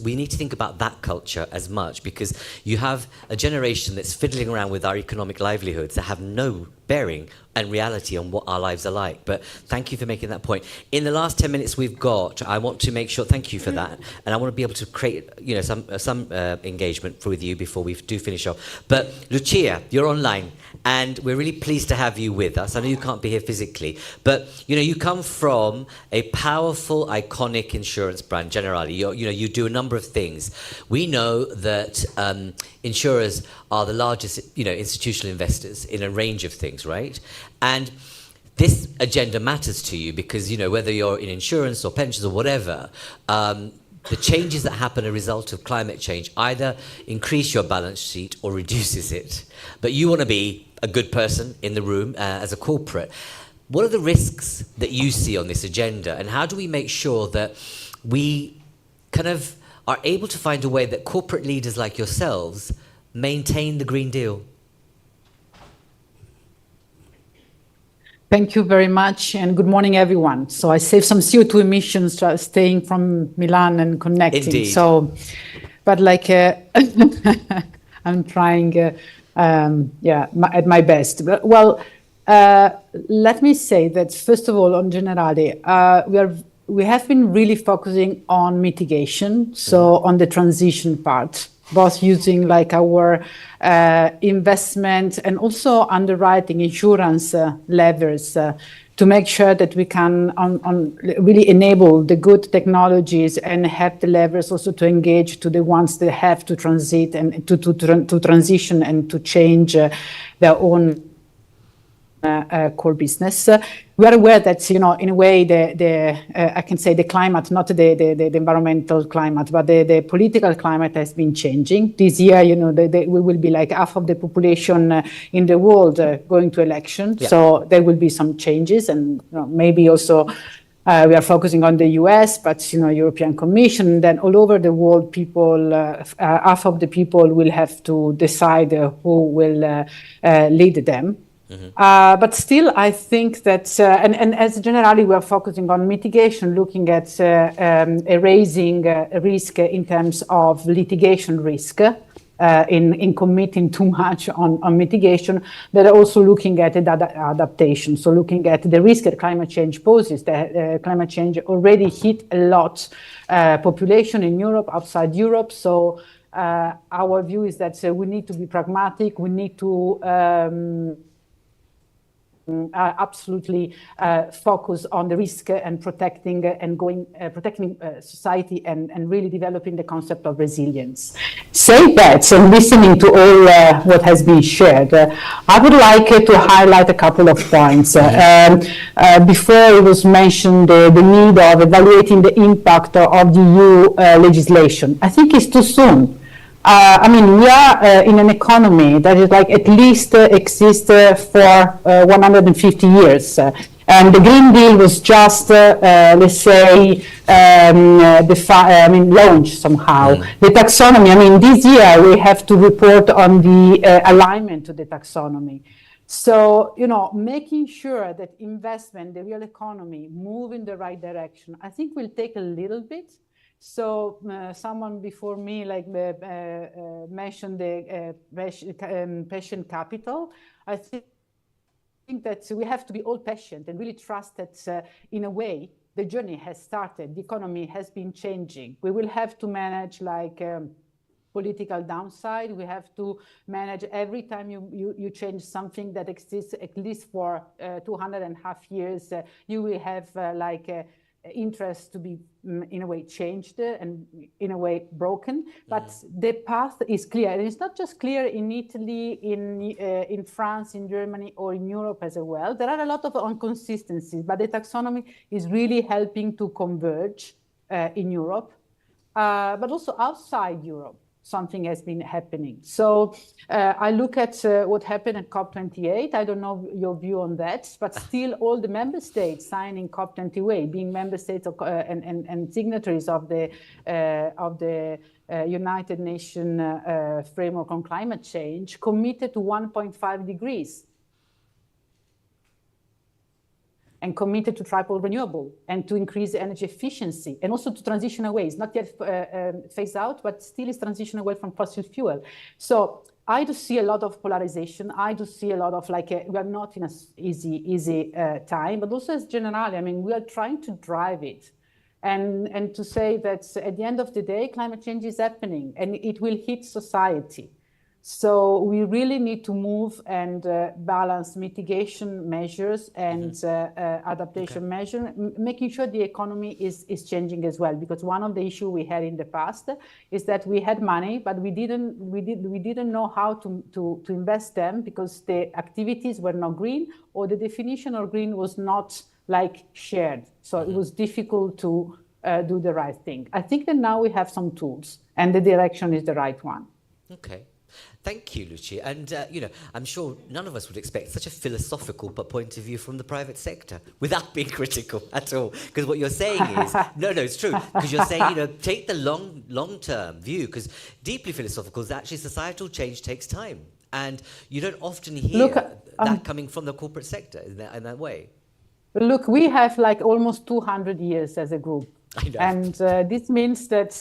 we need to think about that culture as much, because you have a generation that's fiddling around with our economic livelihoods that have no bearing and reality on what our lives are like. But thank you for making that point. In the last 10 minutes we've got, I want to make sure, thank you for that, and I want to be able to create some engagement with you before we do finish off. But Lucia, you're online, and we're really pleased to have you with us. I know you can't be here physically, but you come from a powerful, iconic insurance brand, Generali. You do a number of things. We know that insurers are the largest institutional investors in a range of things, right? And this agenda matters to you because, whether you're in insurance or pensions or whatever, the changes that happen as a result of climate change either increase your balance sheet or reduces it. But you want to be a good person in the room as a corporate. What are the risks that you see on this agenda, and how do we make sure that we kind of are able to find a way that corporate leaders like yourselves maintain the Green Deal? Thank you very much, and good morning, everyone. So I saved some CO2 emissions staying from Milan and connecting. Indeed. So, but I'm trying, at my best. Well, let me say that first of all, on Generali, we have been really focusing on mitigation, so on the transition part, both using our investment and also underwriting insurance levers to make sure that we can really enable the good technologies and have the levers also to engage to the ones that have to transit and to transition and to change their own core business. We are aware that, in a way, I can say the climate, not the environmental climate, but the political climate has been changing. This year, we will be half of the population in the world going to election. Yeah. So there will be some changes, and maybe also we are focusing on the US, but European Commission, then all over the world, people, half of the people will have to decide who will lead them. But still, I think that, and as generally we are focusing on mitigation, looking at erasing risk in terms of litigation risk, in committing too much on mitigation, but also looking at adaptation. So looking at the risk that climate change poses. Climate change already hit a lot population in Europe, outside Europe. So our view is that we need to be pragmatic. We need to absolutely focus on the risk and protecting society and really developing the concept of resilience. Say that, and listening to all what has been shared, I would like to highlight a couple of points. Before it was mentioned the need of evaluating the impact of the EU legislation. I think it's too soon. I mean, we are in an economy that is like at least exists for 150 years. And the Green Deal was just, let's say, launched somehow. The taxonomy, I mean, this year we have to report on the alignment to the taxonomy. So, you know, making sure that investment, the real economy, move in the right direction, I think will take a little bit. So someone before me mentioned the patient capital. I think that we have to be all patient and really trust that in a way the journey has started. The economy has been changing. We will have to manage political downside. We have to manage every time you change something that exists at least for 2.5 years. You will have interest to be in a way changed and in a way broken, but the path is clear, and it's not just clear in Italy, in France, in Germany, or in Europe as well. There are a lot of inconsistencies, but the taxonomy is really helping to converge in Europe, but also outside Europe. Something has been happening. So I look at what happened at COP28. I don't know your view on that, but still all the member states signing COP28, being member states of, and signatories of the United Nations framework on climate change, committed to 1.5 degrees. And committed to triple renewable and to increase energy efficiency and also to transition away. It's not yet phased out, but still is transition away from fossil fuel. So I do see a lot of polarization. I do see a lot of we are not in an easy time, but also as generally, I mean, we are trying to drive it and to say that at the end of the day, climate change is happening and it will hit society. So we really need to move and balance mitigation measures and adaptation measures, making sure the economy is changing as well. Because one of the issues we had in the past is that we had money, but we didn't know how to invest them because the activities were not green, or the definition of green was not shared. So it was difficult to do the right thing. I think that now we have some tools, and the direction is the right one. Okay. Thank you, Lucia. And, I'm sure none of us would expect such a philosophical point of view from the private sector without being critical at all. Because what you're saying is, no, it's true. Because you're saying, take the long-term view, because deeply philosophical is actually societal change takes time. And you don't often hear that coming from the corporate sector in that way. Look, we have almost 200 years as a group. I know. And this means that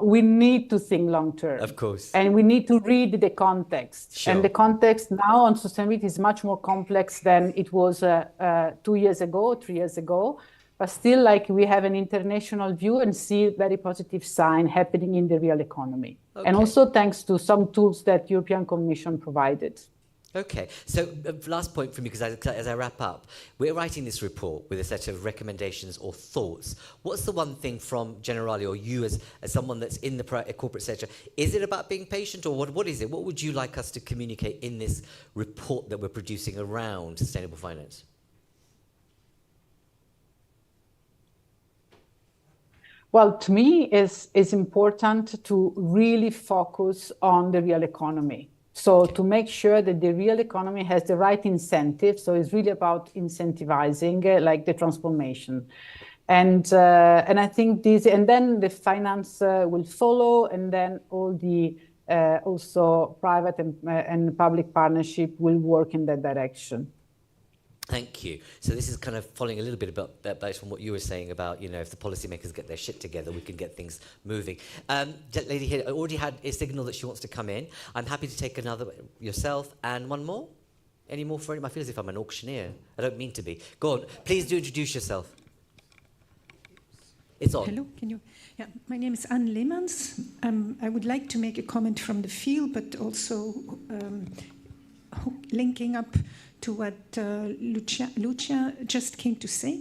we need to think long term. Of course. And we need to read the context. Sure. And the context now on sustainability is much more complex than it was 2 years ago, 3 years ago. But still, we have an international view and see very positive sign happening in the real economy. Okay. And also thanks to some tools that European Commission provided. Okay, so last point for me, because as I wrap up, we're writing this report with a set of recommendations or thoughts. What's the one thing from Generali, or you as someone that's in the corporate sector, is it about being patient, or what is it? What would you like us to communicate in this report that we're producing around sustainable finance? Well, to me, it's important to really focus on the real economy. So to make sure that the real economy has the right incentives, so it's really about incentivizing the transformation. And I think this, and then the finance will follow, and then all the also private and public partnership will work in that direction. Thank you. So this is kind of following a little bit about based on what you were saying about, if the policymakers get their shit together, we can get things moving. That lady here already had a signal that she wants to come in. I'm happy to take another, yourself, and one more. Any more for him? I feel as if I'm an auctioneer. I don't mean to be. Go on. Please do introduce yourself. It's on. Hello, can you? Yeah, my name is Anne Lehmans. I would like to make a comment from the field, but also linking up to what Lucia just came to say.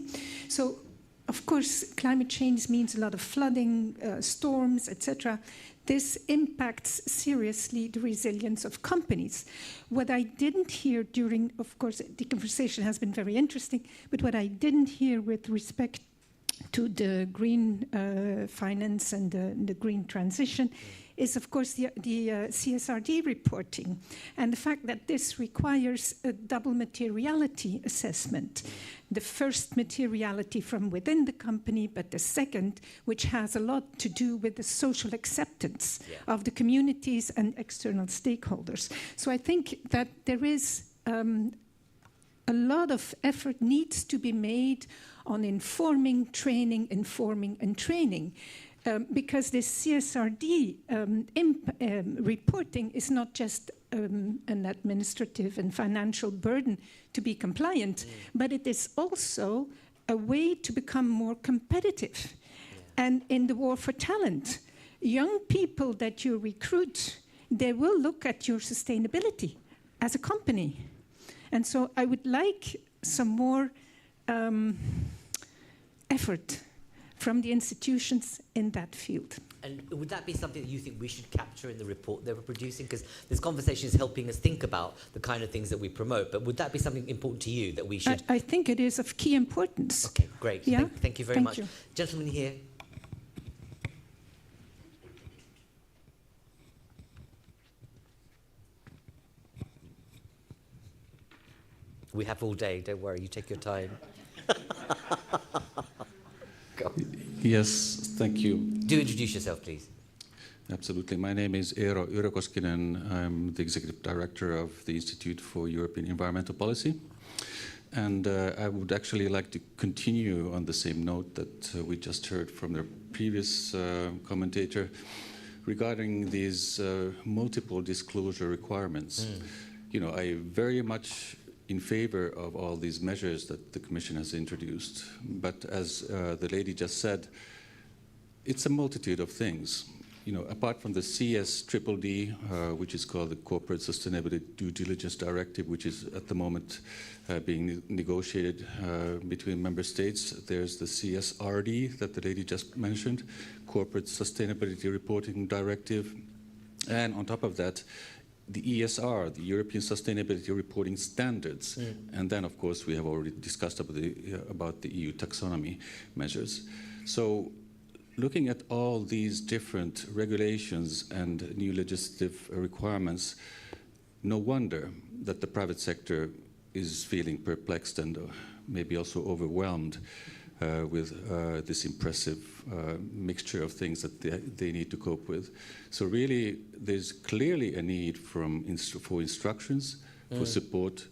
So, of course, climate change means a lot of flooding, storms, etc. This impacts seriously the resilience of companies. What I didn't hear during, of course, the conversation has been very interesting, but what I didn't hear with respect to the green finance and the green transition is, of course, the CSRD reporting and the fact that this requires a double materiality assessment. The first materiality from within the company, but the second, which has a lot to do with the social acceptance of the communities and external stakeholders. So I think that there is a lot of effort needs to be made on informing, informing and training. Because this CSRD reporting is not just an administrative and financial burden to be compliant, but it is also a way to become more competitive. And in the war for talent, young people that you recruit, they will look at your sustainability as a company. And so I would like some more effort from the institutions in that field. And would that be something that you think we should capture in the report they were producing? Because this conversation is helping us think about the kind of things that we promote, but would that be something important to you that we should... I think it is of key importance. Okay, great. Yeah? Thank you very much. You. Gentleman here. We have all day, don't worry, you take your time. Yes, thank you. Do introduce yourself, please. Absolutely. My name is Eero Yrjökoskinen. I'm the Executive Director of the Institute for European Environmental Policy. And I would actually like to continue on the same note that we just heard from the previous commentator regarding these multiple disclosure requirements. You know, I very much in favor of all these measures that the Commission has introduced. But as the lady just said, it's a multitude of things. You know, apart from the CSDDD, which is called the Corporate Sustainability Due Diligence Directive, which is at the moment being negotiated between member states, there's the CSRD that the lady just mentioned, Corporate Sustainability Reporting Directive, and on top of that, the ESR, the European Sustainability Reporting Standards. And then, of course, we have already discussed about the EU taxonomy measures. So looking at all these different regulations and new legislative requirements, no wonder that the private sector is feeling perplexed and maybe also overwhelmed with this impressive mixture of things that they need to cope with. So really, there's clearly a need for instructions, for support,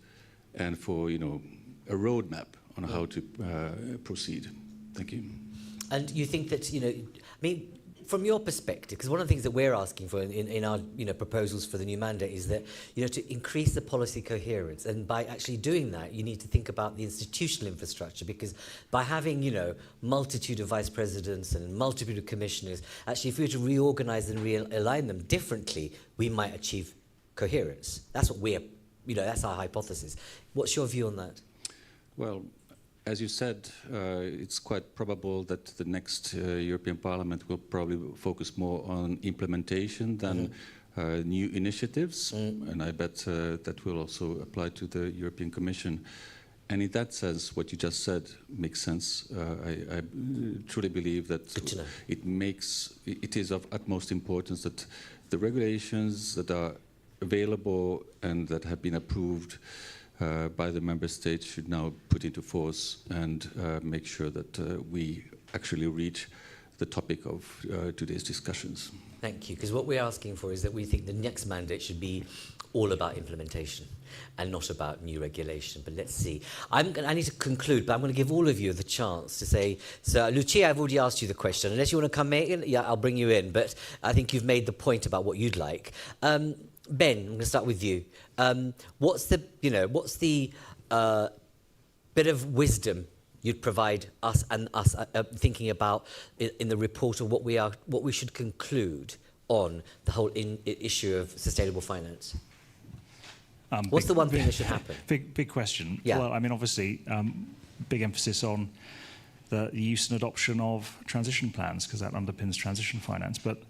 and for a roadmap on how to proceed. Thank you. And you think that, from your perspective, because one of the things that we're asking for in our proposals for the new mandate is that to increase the policy coherence, and by actually doing that you need to think about the institutional infrastructure, because by having multitude of vice presidents and multitude of commissioners, actually if we were to reorganize and realign them differently, we might achieve coherence. That's what we're that's our hypothesis. What's your view on that? Well, as you said, it's quite probable that the next European Parliament will probably focus more on implementation than new initiatives, and I bet that will also apply to the European Commission. And in that sense, what you just said makes sense. I truly believe that it is of utmost importance that the regulations that are available and that have been approved by the member states should now put into force and make sure that we actually reach the topic of today's discussions. Thank you, because what we're asking for is that we think the next mandate should be all about implementation and not about new regulation. But let's see. I need to conclude, but I'm going to give all of you the chance to say, so Lucia, I've already asked you the question. Unless you want to come in, yeah, I'll bring you in. But I think you've made the point about what you'd like. Ben, I'm going to start with you. What's the bit of wisdom you'd provide us thinking about in the report, or what we should conclude on the whole issue of sustainable finance? What's the one thing that should happen? Big question. Yeah. Well, I mean, obviously, big emphasis on the use and adoption of transition plans, because that underpins transition finance. But,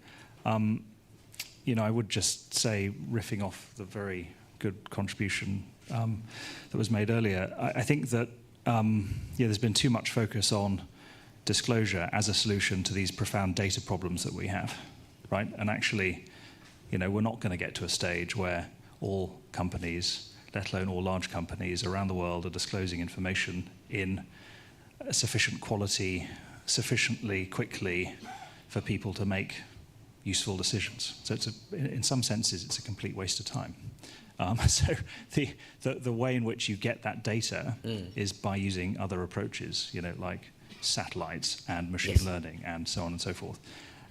I would just say, riffing off the very good contribution that was made earlier, I think that there's been too much focus on disclosure as a solution to these profound data problems that we have, right? And actually, we're not going to get to a stage where all companies, let alone all large companies around the world, are disclosing information in sufficient quality, sufficiently quickly for people to make useful decisions. So in some senses, it's a complete waste of time. So the way in which you get that data is by using other approaches, like satellites and machine learning and so on and so forth.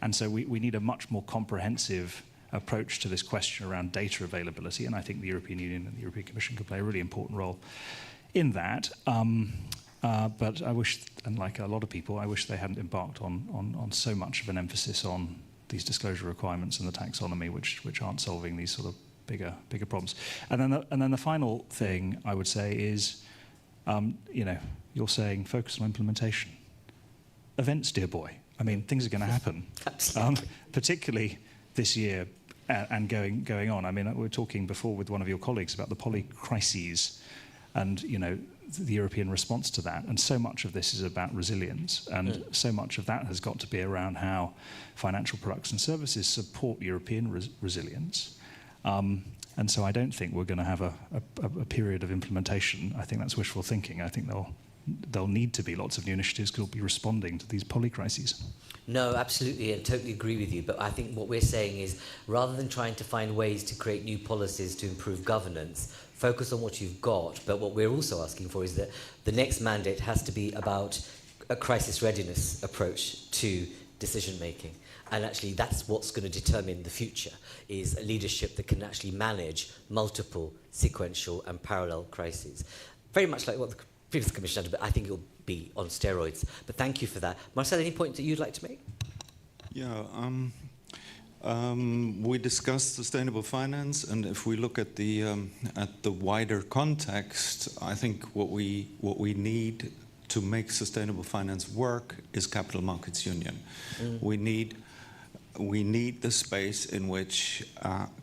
And so we need a much more comprehensive approach to this question around data availability, and I think the European Union and the European Commission could play a really important role in that. But I wish, and like a lot of people, I wish they hadn't embarked on so much of an emphasis on these disclosure requirements and the taxonomy, which aren't solving these sort of bigger problems. And then the final thing I would say is, you're saying focus on implementation. Events, dear boy. I mean, things are going to happen, particularly this year and going on. I mean, we were talking before with one of your colleagues about the polycrises and, the European response to that. And so much of this is about resilience. And so much of that has got to be around how financial products and services support European resilience. And so I don't think we're going to have a period of implementation. I think that's wishful thinking. I think there'll need to be lots of new initiatives because we'll be responding to these polycrises. No, absolutely, and totally agree with you. But I think what we're saying is, rather than trying to find ways to create new policies to improve governance, focus on what you've got. But what we're also asking for is that the next mandate has to be about a crisis readiness approach to decision making. And actually, that's what's going to determine the future, is a leadership that can actually manage multiple, sequential and parallel crises. Very much like what the previous Commission did, but I think it'll be on steroids. But thank you for that. Marcel, any point that you'd like to make? Yeah, we discussed sustainable finance, and if we look at the wider context, I think what we need to make sustainable finance work is capital markets union. We need the space in which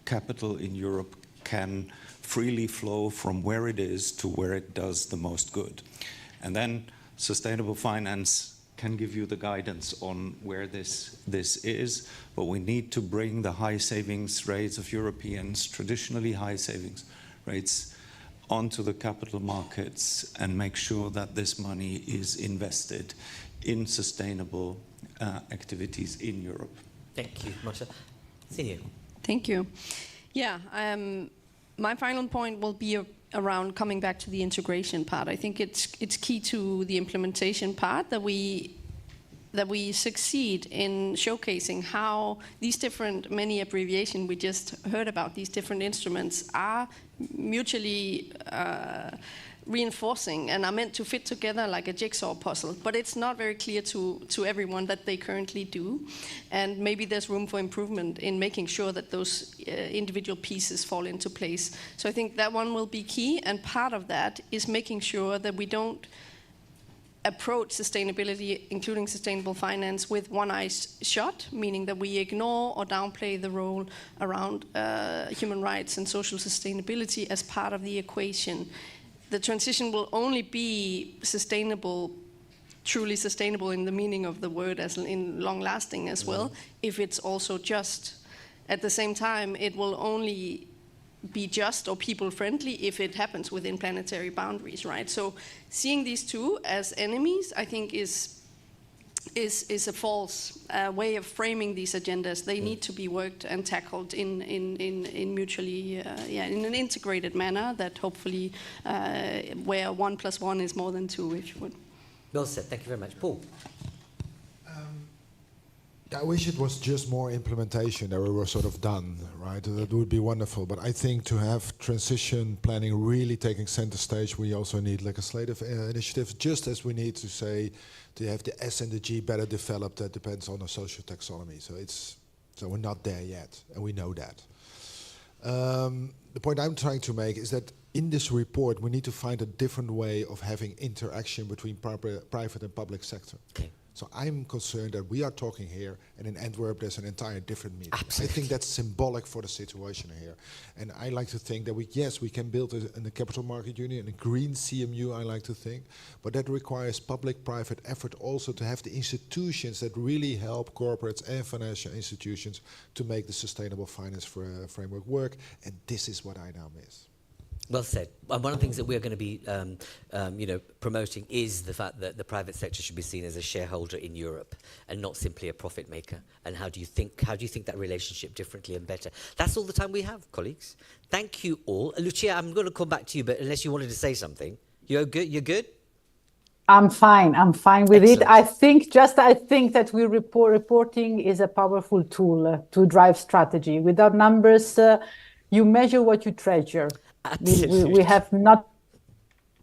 capital in Europe can freely flow from where it is to where it does the most good. And then sustainable finance can give you the guidance on where this is, but we need to bring the high savings rates of Europeans, traditionally high savings rates, onto the capital markets and make sure that this money is invested in sustainable activities in Europe. Thank you, Marcia. Senior. Thank you. Yeah, my final point will be around coming back to the integration part. I think it's key to the implementation part that we succeed in showcasing how these different, many abbreviations we just heard about, these different instruments are mutually reinforcing and are meant to fit together like a jigsaw puzzle, but it's not very clear to everyone that they currently do, and maybe there's room for improvement in making sure that those individual pieces fall into place. So I think that one will be key, and part of that is making sure that we don't approach sustainability, including sustainable finance, with one-eye shot, meaning that we ignore or downplay the role around human rights and social sustainability as part of the equation. The transition will only be sustainable, truly sustainable in the meaning of the word, as in long-lasting as well, if it's also just. At the same time, it will only be just or people-friendly if it happens within planetary boundaries, right? So seeing these two as enemies, I think, is is a false way of framing these agendas. They need to be worked and tackled in mutually, in an integrated manner that hopefully where 1 + 1 is more than 2, if you would. Well said. Thank you very much. Paul? I wish it was just more implementation that we were sort of done, right? That would be wonderful. But I think to have transition planning really taking center stage, we also need legislative initiatives, just as we need to say to have the S and the G better developed. That depends on the social taxonomy. So we're not there yet, and we know that. The point I'm trying to make is that in this report, we need to find a different way of having interaction between private and public sector. Okay. So I'm concerned that we are talking here, and in Antwerp there's an entire different meeting. Absolutely. I think that's symbolic for the situation here. And I like to think that we can build a capital market union, a green CMU, I like to think, but that requires public-private effort also to have the institutions that really help corporates and financial institutions to make the sustainable finance framework work, and this is what I now miss. Well said. And one of the things that we're going to be, promoting is the fact that the private sector should be seen as a shareholder in Europe and not simply a profit maker. And how do you think that relationship differently and better? That's all the time we have, colleagues. Thank you all. Lucia, I'm going to come back to you, but unless you wanted to say something, you're good. You're good. I'm fine with Excellent. it. I think that reporting is a powerful tool to drive strategy. Without numbers, you measure what you treasure. Absolutely. We have not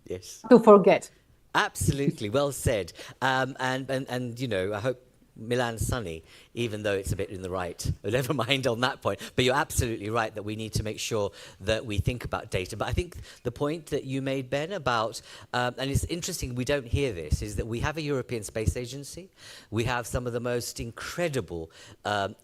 to forget. Absolutely, well said. And I hope Milan's sunny, even though it's a bit in the right. But never mind on that point. But you're absolutely right that we need to make sure that we think about data. But I think the point that you made, Ben, about, and it's interesting, we don't hear this, is that we have a European Space Agency. We have some of the most incredible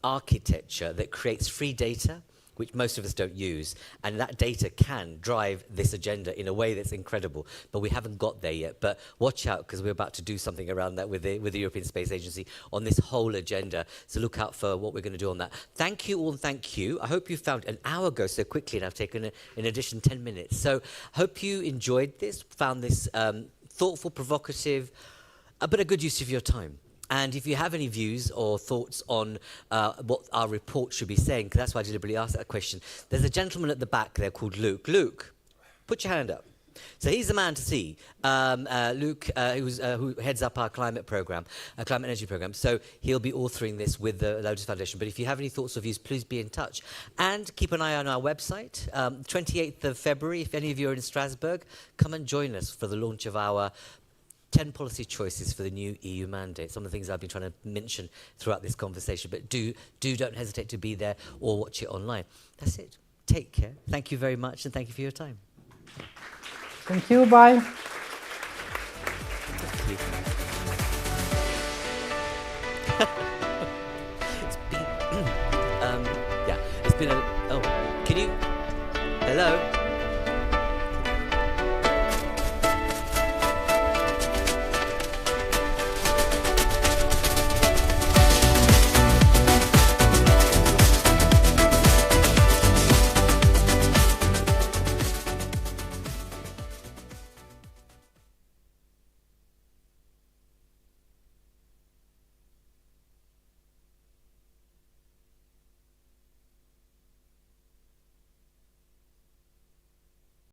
architecture that creates free data, which most of us don't use, and that data can drive this agenda in a way that's incredible, but we haven't got there yet. But watch out, because we're about to do something around that with the European Space Agency on this whole agenda, so look out for what we're going to do on that. Thank you all, and thank you. I hope you found an hour go so quickly, and I've taken, in addition, 10 minutes. So hope you enjoyed this, found this thoughtful, provocative, but a good use of your time. And if you have any views or thoughts on what our report should be saying, because that's why I deliberately asked that question, there's a gentleman at the back there called Luke. Luke, put your hand up. So he's the man to see. Luke, who heads up our climate program, climate energy program. So he'll be authoring this with the Lotus Foundation. But if you have any thoughts or views, please be in touch. And keep an eye on our website. 28th of February, if any of you are in Strasbourg, come and join us for the launch of our 10 policy choices for the new EU mandate. Some of the things I've been trying to mention throughout this conversation, but don't hesitate to be there or watch it online. That's it. Take care. Thank you very much, and thank you for your time. Thank you. Bye. It's been a, can you, hello?